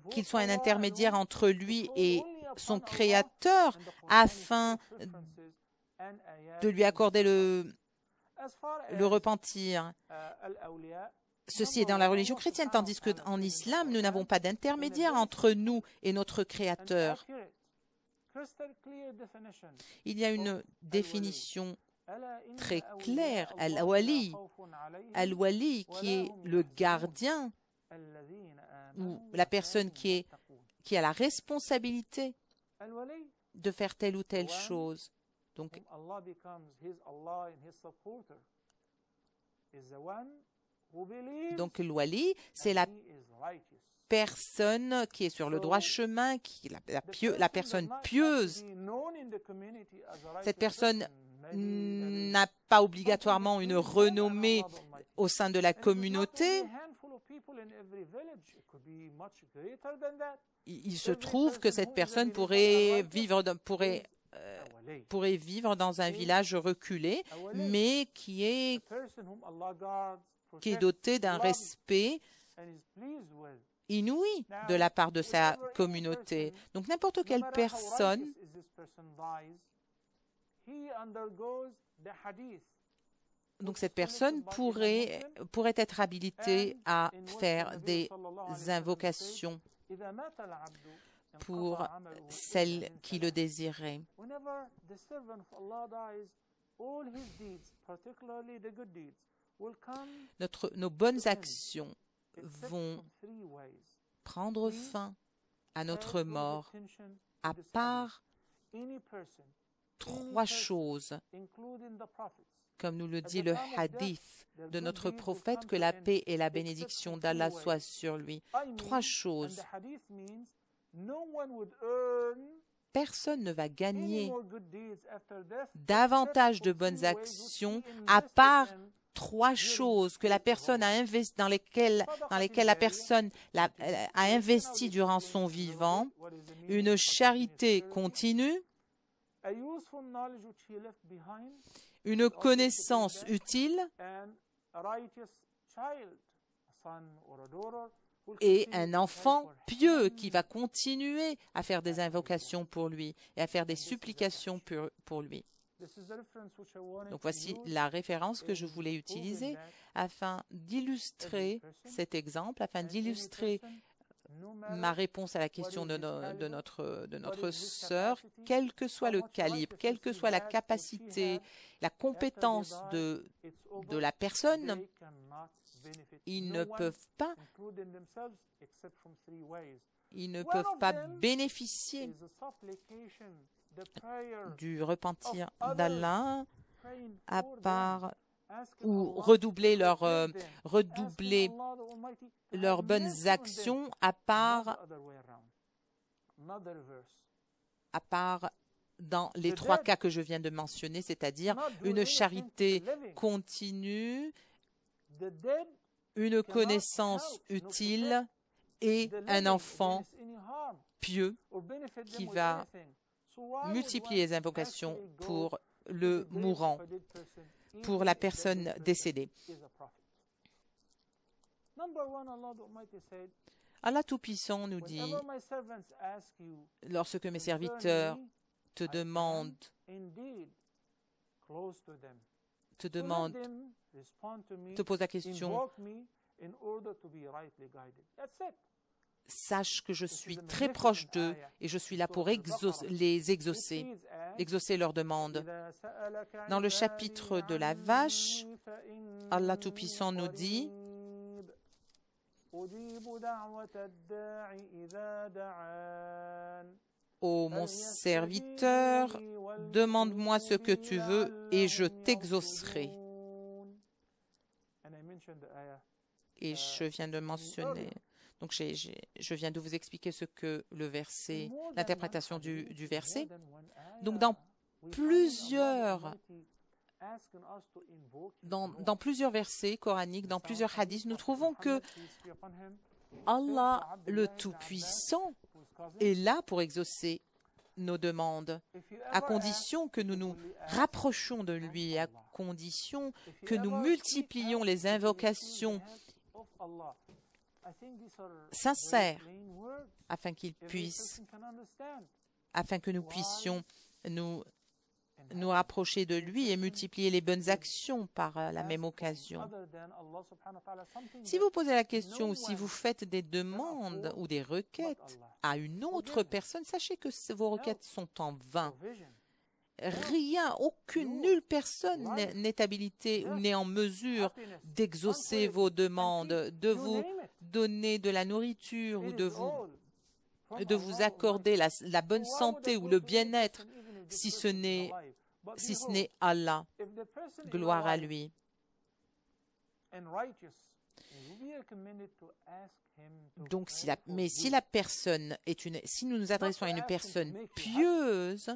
qu'il soit un intermédiaire entre lui et son Créateur afin de lui accorder le repentir. Ceci est dans la religion chrétienne, tandis qu'en islam, nous n'avons pas d'intermédiaire entre nous et notre Créateur. Il y a une définition très claire, Al-Wali, qui est le gardien, ou la personne qui est qui a la responsabilité de faire telle ou telle chose. Donc, le wali, c'est la personne qui est sur le droit chemin, la personne pieuse. Cette personne n'a pas obligatoirement une renommée au sein de la communauté. Il se trouve que cette personne pourrait vivre dans un village reculé, mais qui est doté d'un respect inouï de la part de sa communauté. Donc n'importe quelle personne cette personne pourrait être habilitée à faire des invocations pour celles qui le désiraient. Nos bonnes actions vont prendre fin à notre mort à part trois choses, comme nous le dit le hadith de notre prophète, que la paix et la bénédiction d'Allah soient sur lui. Trois choses. Personne ne va gagner davantage de bonnes actions à part trois choses que la personne a investi, dans lesquelles la personne a investi durant son vivant: une charité continue, une connaissance utile et un enfant pieux qui va continuer à faire des invocations pour lui et à faire des supplications pour lui. Donc voici la référence que je voulais utiliser afin d'illustrer cet exemple, afin d'illustrer ma réponse à la question de notre sœur. Quel que soit le calibre, quelle que soit la capacité, la compétence de la personne, ils ne peuvent pas bénéficier du repentir d'Allah à part ou redoubler leurs bonnes actions à part dans les trois cas que je viens de mentionner, c'est-à-dire une charité continue, une connaissance utile et un enfant pieux qui va multiplier les invocations pour le mourant, pour la personne décédée. Allah Tout-Puissant nous dit: lorsque mes serviteurs te posent la question, sache que je suis très proche d'eux et je suis là pour les exaucer leurs demandes. Dans le chapitre de la vache, Allah Tout-Puissant nous dit: ô mon serviteur, demande-moi ce que tu veux et je t'exaucerai. Et je viens de mentionner, donc je viens de vous expliquer ce que le verset, l'interprétation du verset. Donc dans plusieurs versets coraniques, dans plusieurs hadiths, nous trouvons que Allah le Tout-Puissant est là pour exaucer nos demandes, à condition que nous nous rapprochions de lui, à condition que nous multiplions les invocations sincères afin que nous puissions nous rapprocher de lui et multiplier les bonnes actions par la même occasion. Si vous posez la question ou si vous faites des demandes ou des requêtes à une autre personne, sachez que vos requêtes sont en vain. Nulle personne n'est habilitée ou n'est en mesure d'exaucer vos demandes, de vous donner de la nourriture ou de vous de vous accorder la bonne santé ou le bien-être si ce n'est Allah. Gloire à lui. Donc, si la personne si nous nous adressons à une personne pieuse,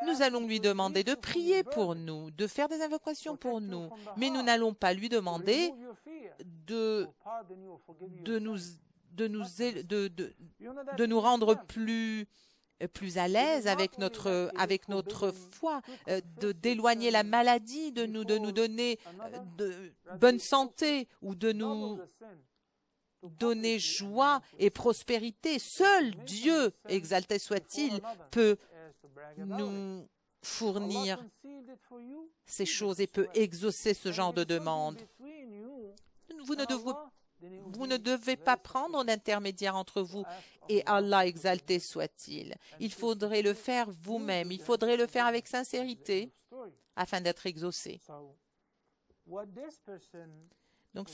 nous allons lui demander de prier pour nous, de faire des invocations pour nous, mais nous n'allons pas lui demander de nous rendre plus à l'aise avec notre foi, d'éloigner la maladie, de nous donner de bonne santé ou de nous donner joie et prospérité. Seul Dieu, exalté soit-il, peut nous fournir ces choses et peut exaucer ce genre de demande. Vous ne devez pas prendre un intermédiaire entre vous et Allah, exalté soit-il. Il faudrait le faire vous-même. Il faudrait le faire avec sincérité afin d'être exaucé. Donc,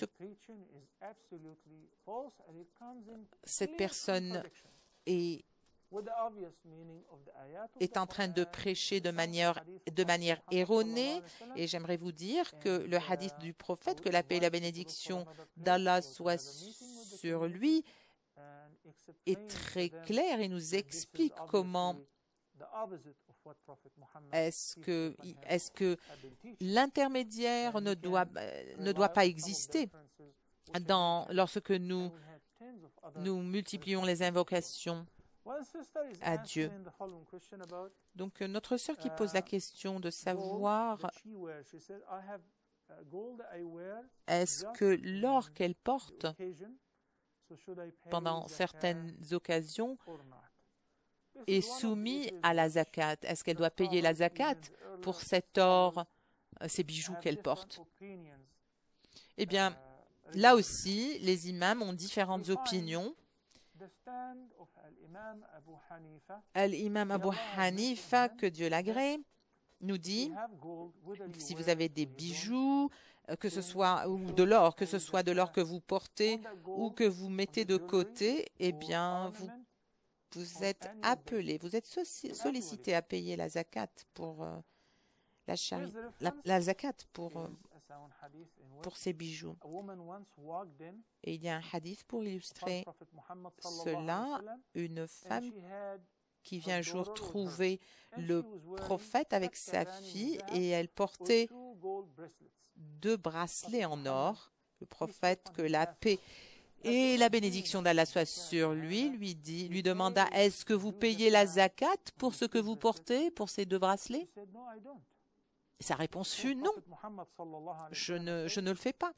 cette personne est en train de prêcher de manière erronée, et j'aimerais vous dire que le hadith du prophète, que la paix et la bénédiction d'Allah soient sur lui, est très clair et nous explique comment est-ce que l'intermédiaire ne doit pas exister lorsque nous multiplions les invocations à Dieu. Donc, notre sœur qui pose la question de savoir est-ce que l'or qu'elle porte pendant certaines occasions est soumis à la zakat. Est-ce qu'elle doit payer la zakat pour cet or, ces bijoux qu'elle porte? Eh bien, là aussi, les imams ont différentes opinions. L'imam Abu Hanifa, que Dieu l'agrée, nous dit, si vous avez des bijoux, que ce soit de l'or que vous portez ou que vous mettez de côté, eh bien, vous êtes appelé, vous êtes sollicité à payer la zakat pour la zakat pour ces bijoux. Et il y a un hadith pour illustrer cela. Une femme qui vient un jour trouver le prophète avec sa fille et elle portait 2 bracelets en or. Le prophète, que la paix et la bénédiction d'Allah soit sur lui, lui demanda, est-ce que vous payez la zakat pour ce que vous portez, pour ces 2 bracelets? Et sa réponse fut non, je ne le fais pas.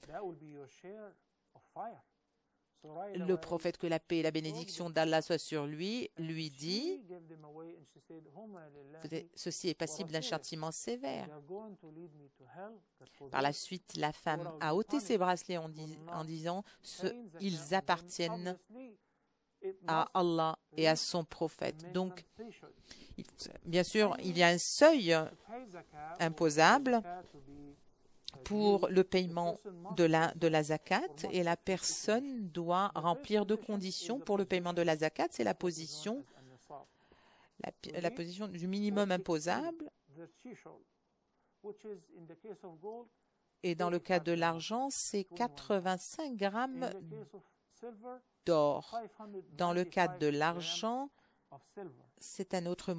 Le prophète, que la paix et la bénédiction d'Allah soient sur lui, lui dit, ceci est passible d'un châtiment sévère. Par la suite, la femme a ôté ses bracelets en disant, ils appartiennent à Allah et à son prophète. Donc, bien sûr, il y a un seuil imposable pour le paiement de la zakat et la personne doit remplir 2 conditions pour le paiement de la zakat. C'est la position du minimum imposable. Et dans le cas de l'argent, c'est 85 grammes d'or. Dans le cas de l'argent, c'est un autre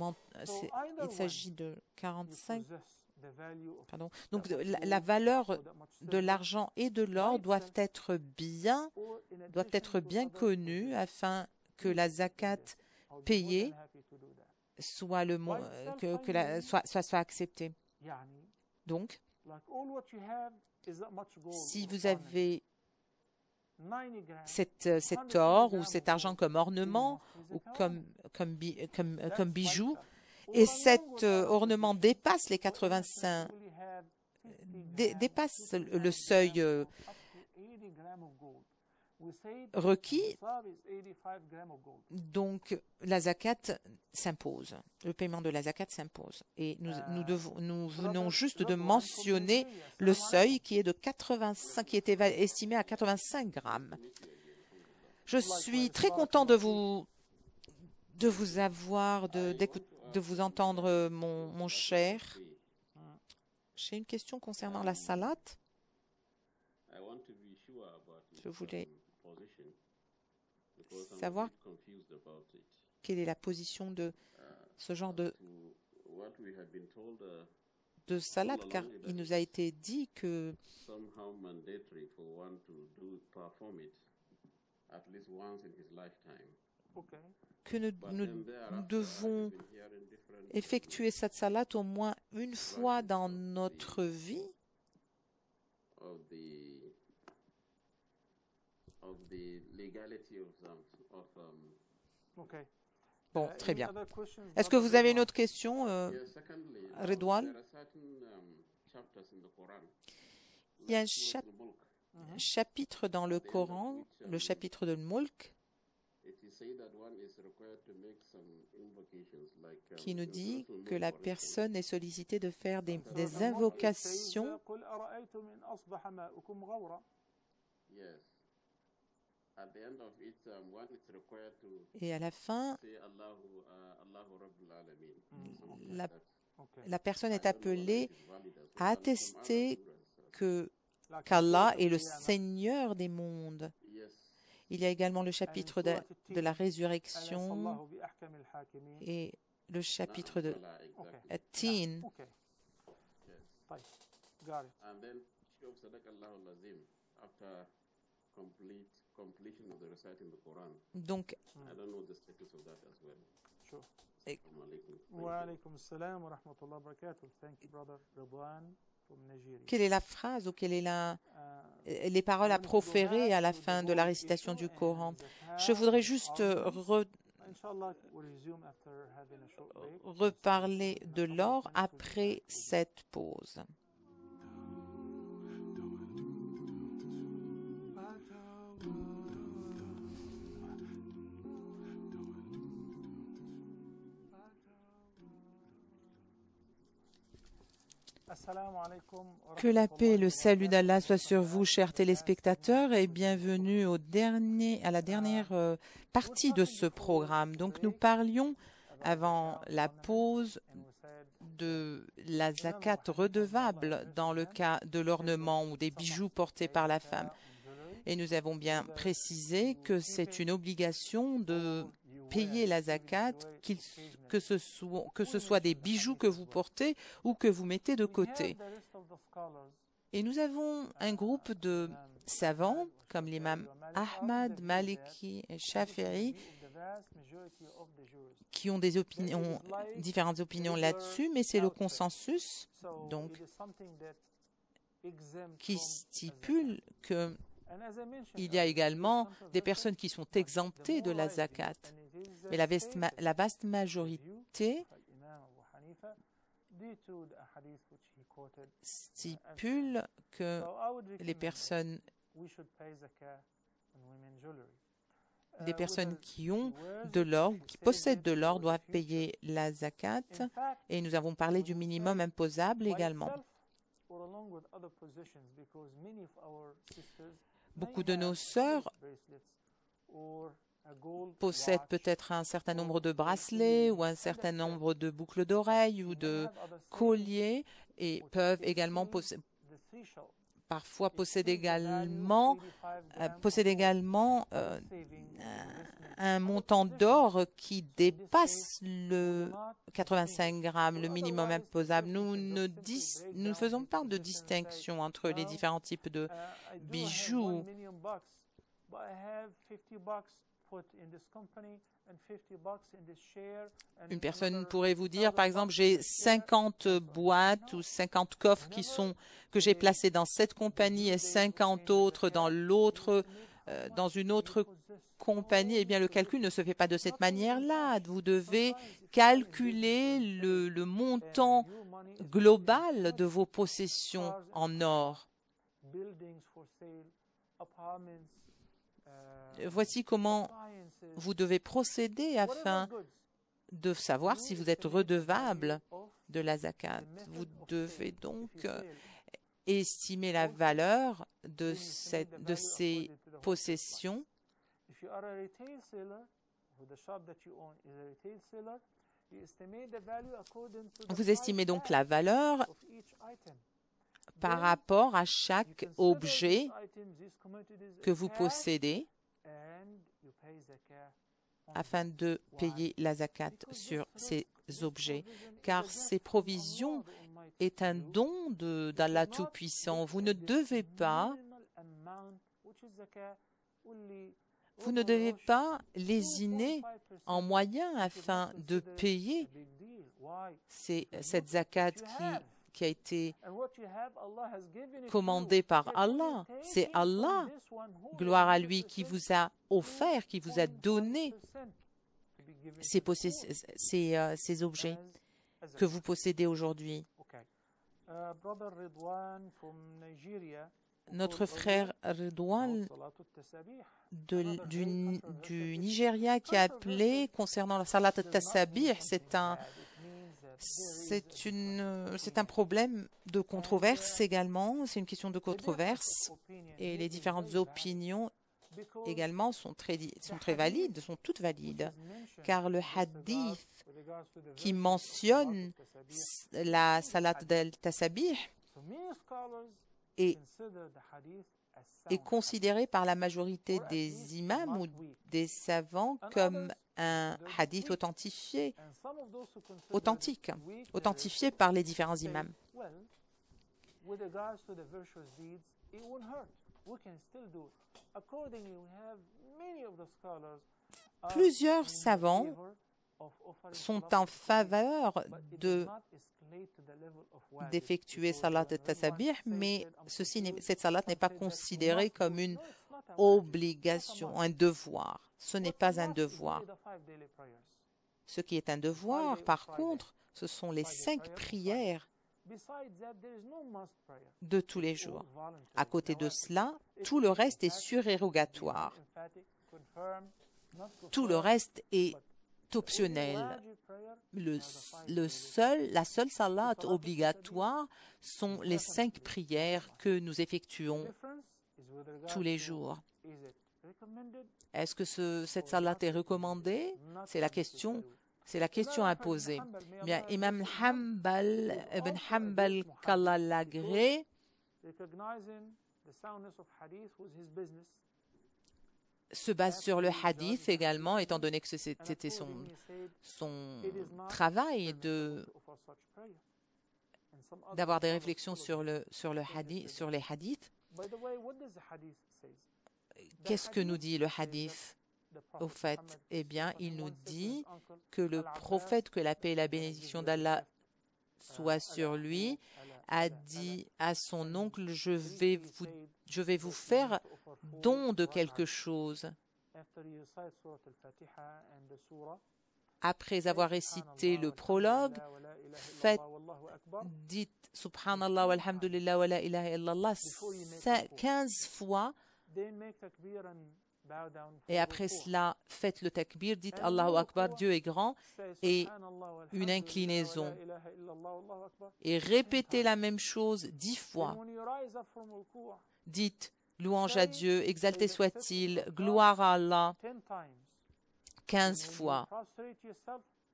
il s'agit de 45. Pardon. Donc, la valeur de l'argent et de l'or doivent être bien connues afin que la zakat payée soit soit acceptée. Donc, si vous avez cet or ou cet argent comme ornement ou comme bijou, et cet ornement dépasse les 85, dépasse le seuil requis, donc la zakat s'impose. Le paiement de la zakat s'impose. Et nous venons juste de mentionner le seuil qui est qui était estimé à 85 grammes. Je suis très content de vous de vous avoir, de vous entendre, mon cher. J'ai une question concernant la salat. Je voulais savoir quelle est la position de ce genre de salade, car il nous a été dit que nous devons effectuer cette salade au moins une fois dans notre vie. Bon, très bien. Est-ce que vous avez une autre question, Redouane? Il y a un chapitre dans le Coran, le chapitre de Mulk, qui nous dit que la personne est sollicitée de faire des invocations. Et à la fin, la personne est appelée à attester qu'Allah est le Seigneur des mondes. Il y a également le chapitre de la résurrection et le chapitre de At-Tin. Donc, quelle est la phrase ou quelle est les paroles à proférer à la fin de la récitation du Coran? Je voudrais juste reparler de l'or après cette pause. Que la paix et le salut d'Allah soient sur vous, chers téléspectateurs, et bienvenue à la dernière partie de ce programme. Donc, nous parlions avant la pause de la zakat redevable dans le cas de l'ornement ou des bijoux portés par la femme. Et nous avons bien précisé que c'est une obligation de payer la zakat, que ce soit des bijoux que vous portez ou que vous mettez de côté. Et nous avons un groupe de savants comme l'imam Ahmad, Maliki et Shafi'i qui ont différentes opinions là-dessus, mais c'est le consensus donc qui stipule que il y a également des personnes qui sont exemptées de la zakat. Mais la vaste majorité stipule que les personnes qui ont de l'or, qui possèdent de l'or, doivent payer la zakat. Et nous avons parlé du minimum imposable également. Beaucoup de nos sœurs possèdent peut-être un certain nombre de bracelets ou un certain nombre de boucles d'oreilles ou de colliers et peuvent également posséder également un montant d'or qui dépasse le 85 grammes, le minimum imposable. Nous ne faisons pas de distinction entre les différents types de bijoux. Une personne pourrait vous dire, par exemple, j'ai 50 boîtes ou 50 coffres que j'ai placés dans cette compagnie et 50 autres dans dans une autre compagnie. Eh bien, le calcul ne se fait pas de cette manière-là. Vous devez calculer le montant global de vos possessions en or. Voici comment vous devez procéder afin de savoir si vous êtes redevable de la zakat. Vous devez donc estimer la valeur de ces possessions. Vous estimez donc la valeur par rapport à chaque objet que vous possédez afin de payer la zakat sur ces objets, car ces provisions est un don d'Allah Tout-Puissant. Vous ne devez pas lésiner en moyens afin de payer cette zakat qui a été commandée par Allah. C'est Allah, gloire à lui, qui vous a offert, qui vous a donné ces objets que vous possédez aujourd'hui. Notre frère Ridwan du Nigeria qui a appelé concernant la salat al-tasabih, c'est un problème de controverse également, c'est une question de controverse et les différentes opinions également sont très valides, sont toutes valides, car le hadith qui mentionne la salat al-tasabih est considéré par la majorité des imams ou des savants comme un hadith authentifié par les différents imams. Plusieurs savants sont en faveur d'effectuer salat al-tasabih, mais cette salat n'est pas considérée comme une obligation, un devoir. Ce n'est pas un devoir. Ce qui est un devoir, par contre, ce sont les 5 prières de tous les jours. À côté de cela, tout le reste est surérogatoire. Tout le reste est optionnel. La seule salat obligatoire sont les 5 prières que nous effectuons tous les jours. Est-ce que cette salat est recommandée? C'est la question à poser. Bien, Imam Ibn Hanbal qu'Allah l'agrée se base sur le hadith également, étant donné que c'était son travail d'avoir des réflexions sur les hadiths. Qu'est-ce que nous dit le hadith? Au fait, eh bien, il nous dit que le prophète, que la paix et la bénédiction d'Allah soient sur lui, a dit à son oncle, je vais vous faire don de quelque chose. Après avoir récité le prologue, dites Subhanallah walhamdulillah wa la ilaha illallah 15 fois. Et après cela, faites le takbir, dites Allahu Akbar, Dieu est grand, et une inclinaison. Et répétez la même chose 10 fois. Dites louange à Dieu, exalté soit-il, gloire à Allah, 15 fois.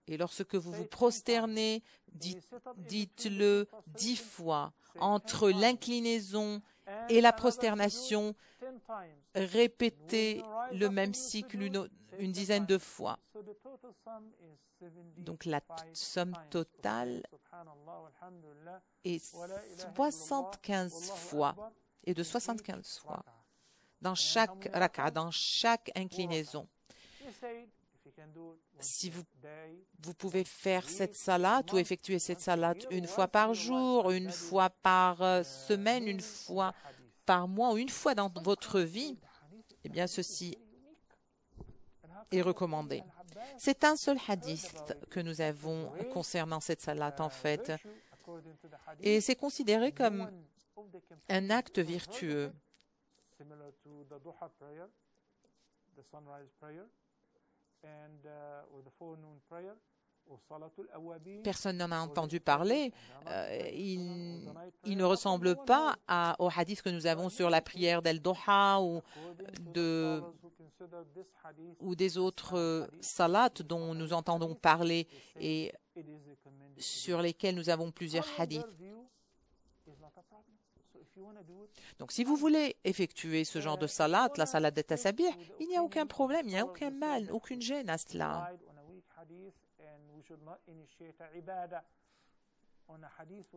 Et lorsque vous vous prosternez, dites-le 10 fois. Entre l'inclinaison et la prosternation, répétez le même cycle une dizaine de fois. Donc la somme totale est 75 fois et de 75 fois dans chaque raka, dans chaque inclinaison. Si vous pouvez faire cette salat ou effectuer cette salat une fois par jour, une fois par semaine, une fois par mois ou une fois dans votre vie, eh bien ceci est recommandé. C'est un seul hadith que nous avons concernant cette salat en fait. Et c'est considéré comme un acte vertueux. Personne n'en a entendu parler. Il ne ressemble pas au hadith que nous avons sur la prière d'El-Doha ou ou des autres salats dont nous entendons parler et sur lesquels nous avons plusieurs hadiths. Donc, si vous voulez effectuer ce genre de salat, la salat des tasabih, il n'y a aucun problème, il n'y a aucun mal, aucune gêne à cela.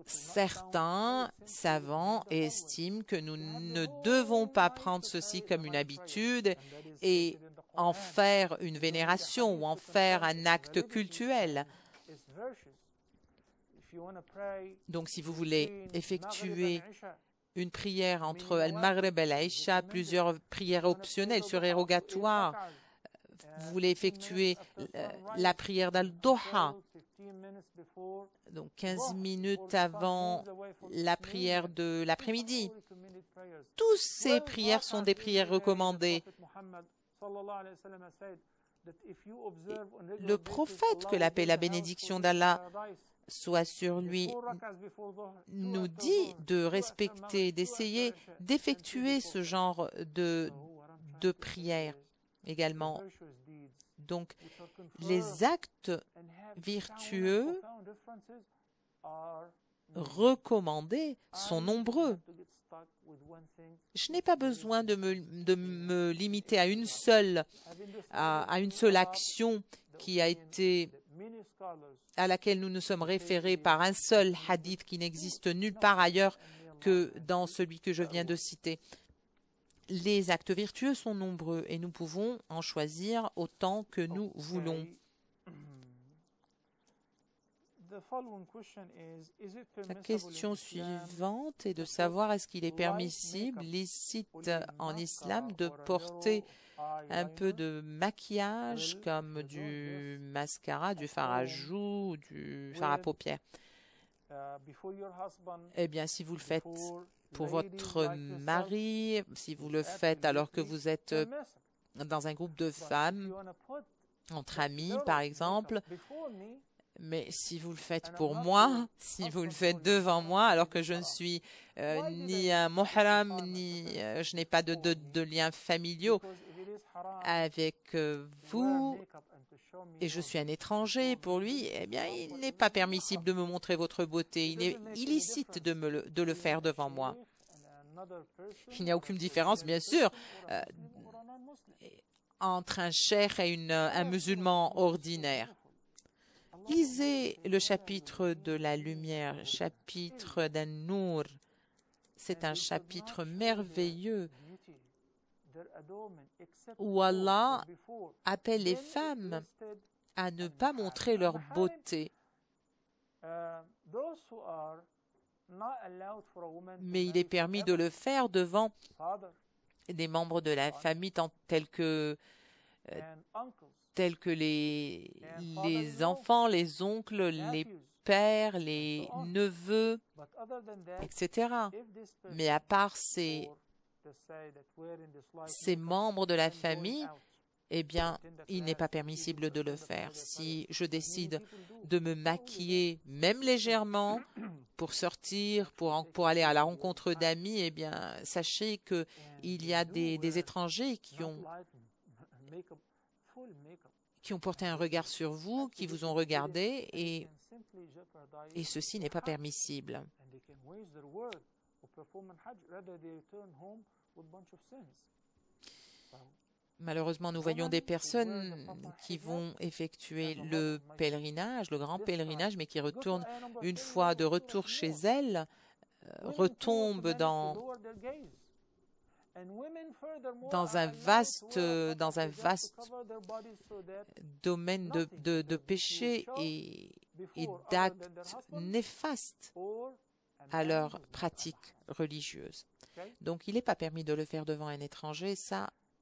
Certains savants estiment que nous ne devons pas prendre ceci comme une habitude et en faire une vénération ou en faire un acte cultuel. Donc, si vous voulez effectuer une prière entre Al-Maghrib et l'Aïcha, plusieurs prières optionnelles, surérogatoires, vous voulez effectuer la prière d'Al-Duha, donc 15 minutes avant la prière de l'après-midi. Toutes ces prières sont des prières recommandées. Le prophète, que la paix et la bénédiction d'Allah soit sur lui, nous dit de respecter, d'essayer d'effectuer ce genre de prière également. Donc, les actes vertueux recommandés sont nombreux. Je n'ai pas besoin de me limiter à une seule action à laquelle nous nous sommes référés par un seul hadith qui n'existe nulle part ailleurs que dans celui que je viens de citer. Les actes vertueux sont nombreux et nous pouvons en choisir autant que nous voulons. La question suivante est de savoir est-ce qu'il est permissible, licite en islam, de porter un peu de maquillage comme du mascara, du fard à joues, du fard à paupières. Eh bien, si vous le faites pour votre mari, si vous le faites alors que vous êtes dans un groupe de femmes, entre amis par exemple, mais si vous le faites pour moi, si vous le faites devant moi, alors que je ne suis ni un muhram, ni je n'ai pas de liens familiaux avec vous, et je suis un étranger pour lui, eh bien, il n'est pas permissible de me montrer votre beauté. Il est illicite de le faire devant moi. Il n'y a aucune différence, bien sûr, entre un cheikh et un musulman ordinaire. Lisez le chapitre de la lumière, chapitre d'An-Nour. C'est un chapitre merveilleux où Allah appelle les femmes à ne pas montrer leur beauté. Mais il est permis de le faire devant des membres de la famille tels que les enfants, les oncles, les pères, les neveux, etc. Mais à part ces membres de la famille, eh bien, il n'est pas permissible de le faire. Si je décide de me maquiller, même légèrement, pour sortir, pour aller à la rencontre d'amis, eh bien, sachez qu'il y a des étrangers qui ont porté un regard sur vous, qui vous ont regardé, et ceci n'est pas permissible. Malheureusement, nous voyons des personnes qui vont effectuer le pèlerinage, le grand pèlerinage, mais qui retournent une fois de retour chez elles, retombent dans un vaste domaine de péché et d'actes néfastes à leur pratique religieuse. Donc, il n'est pas permis de le faire devant un étranger,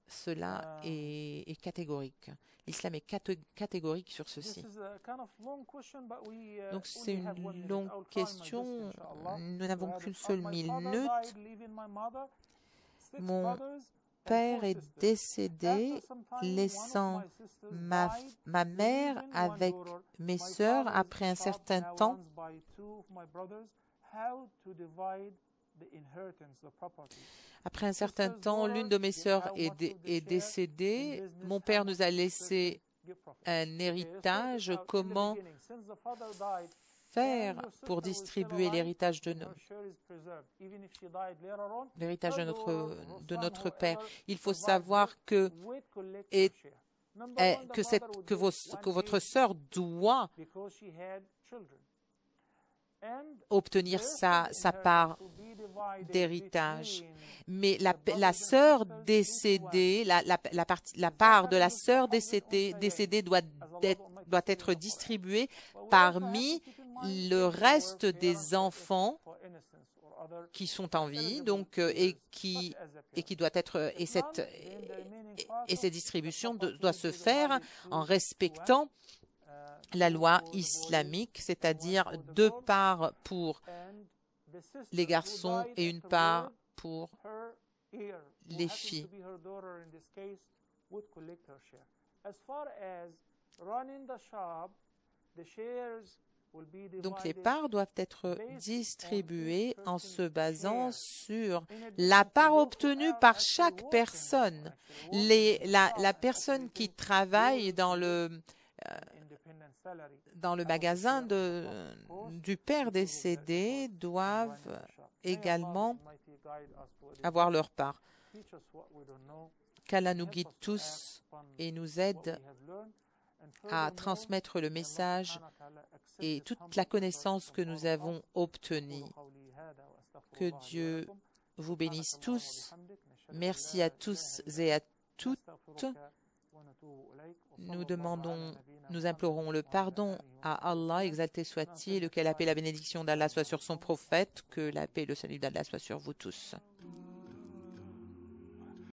cela est catégorique. L'islam est catégorique sur ceci. Donc, c'est une longue question. Nous n'avons qu'une seule minute. Mon père est décédé, laissant ma mère avec mes sœurs après un certain temps. Après un certain temps, l'une de mes sœurs est décédée. Mon père nous a laissé un héritage. Comment faire pour distribuer l'héritage de notre père? Il faut savoir que votre sœur doit obtenir sa part d'héritage. Mais la sœur décédée, la part de la sœur décédée doit être distribuée parmi le reste des enfants qui sont en vie, donc et qui doit être et cette distribution doit se faire en respectant la loi islamique, c'est-à-dire 2 parts pour les garçons et 1 part pour les filles. Donc les parts doivent être distribuées en se basant sur la part obtenue par chaque personne. La personne qui travaille dans le magasin du père décédé doivent également avoir leur part. Qu'Allah nous guide tous et nous aide à transmettre le message et toute la connaissance que nous avons obtenue. Que Dieu vous bénisse tous. Merci à tous et à toutes. Nous implorons le pardon à Allah, exalté soit-il, que la paix et la bénédiction d'Allah soient sur son prophète, que la paix et le salut d'Allah soient sur vous tous.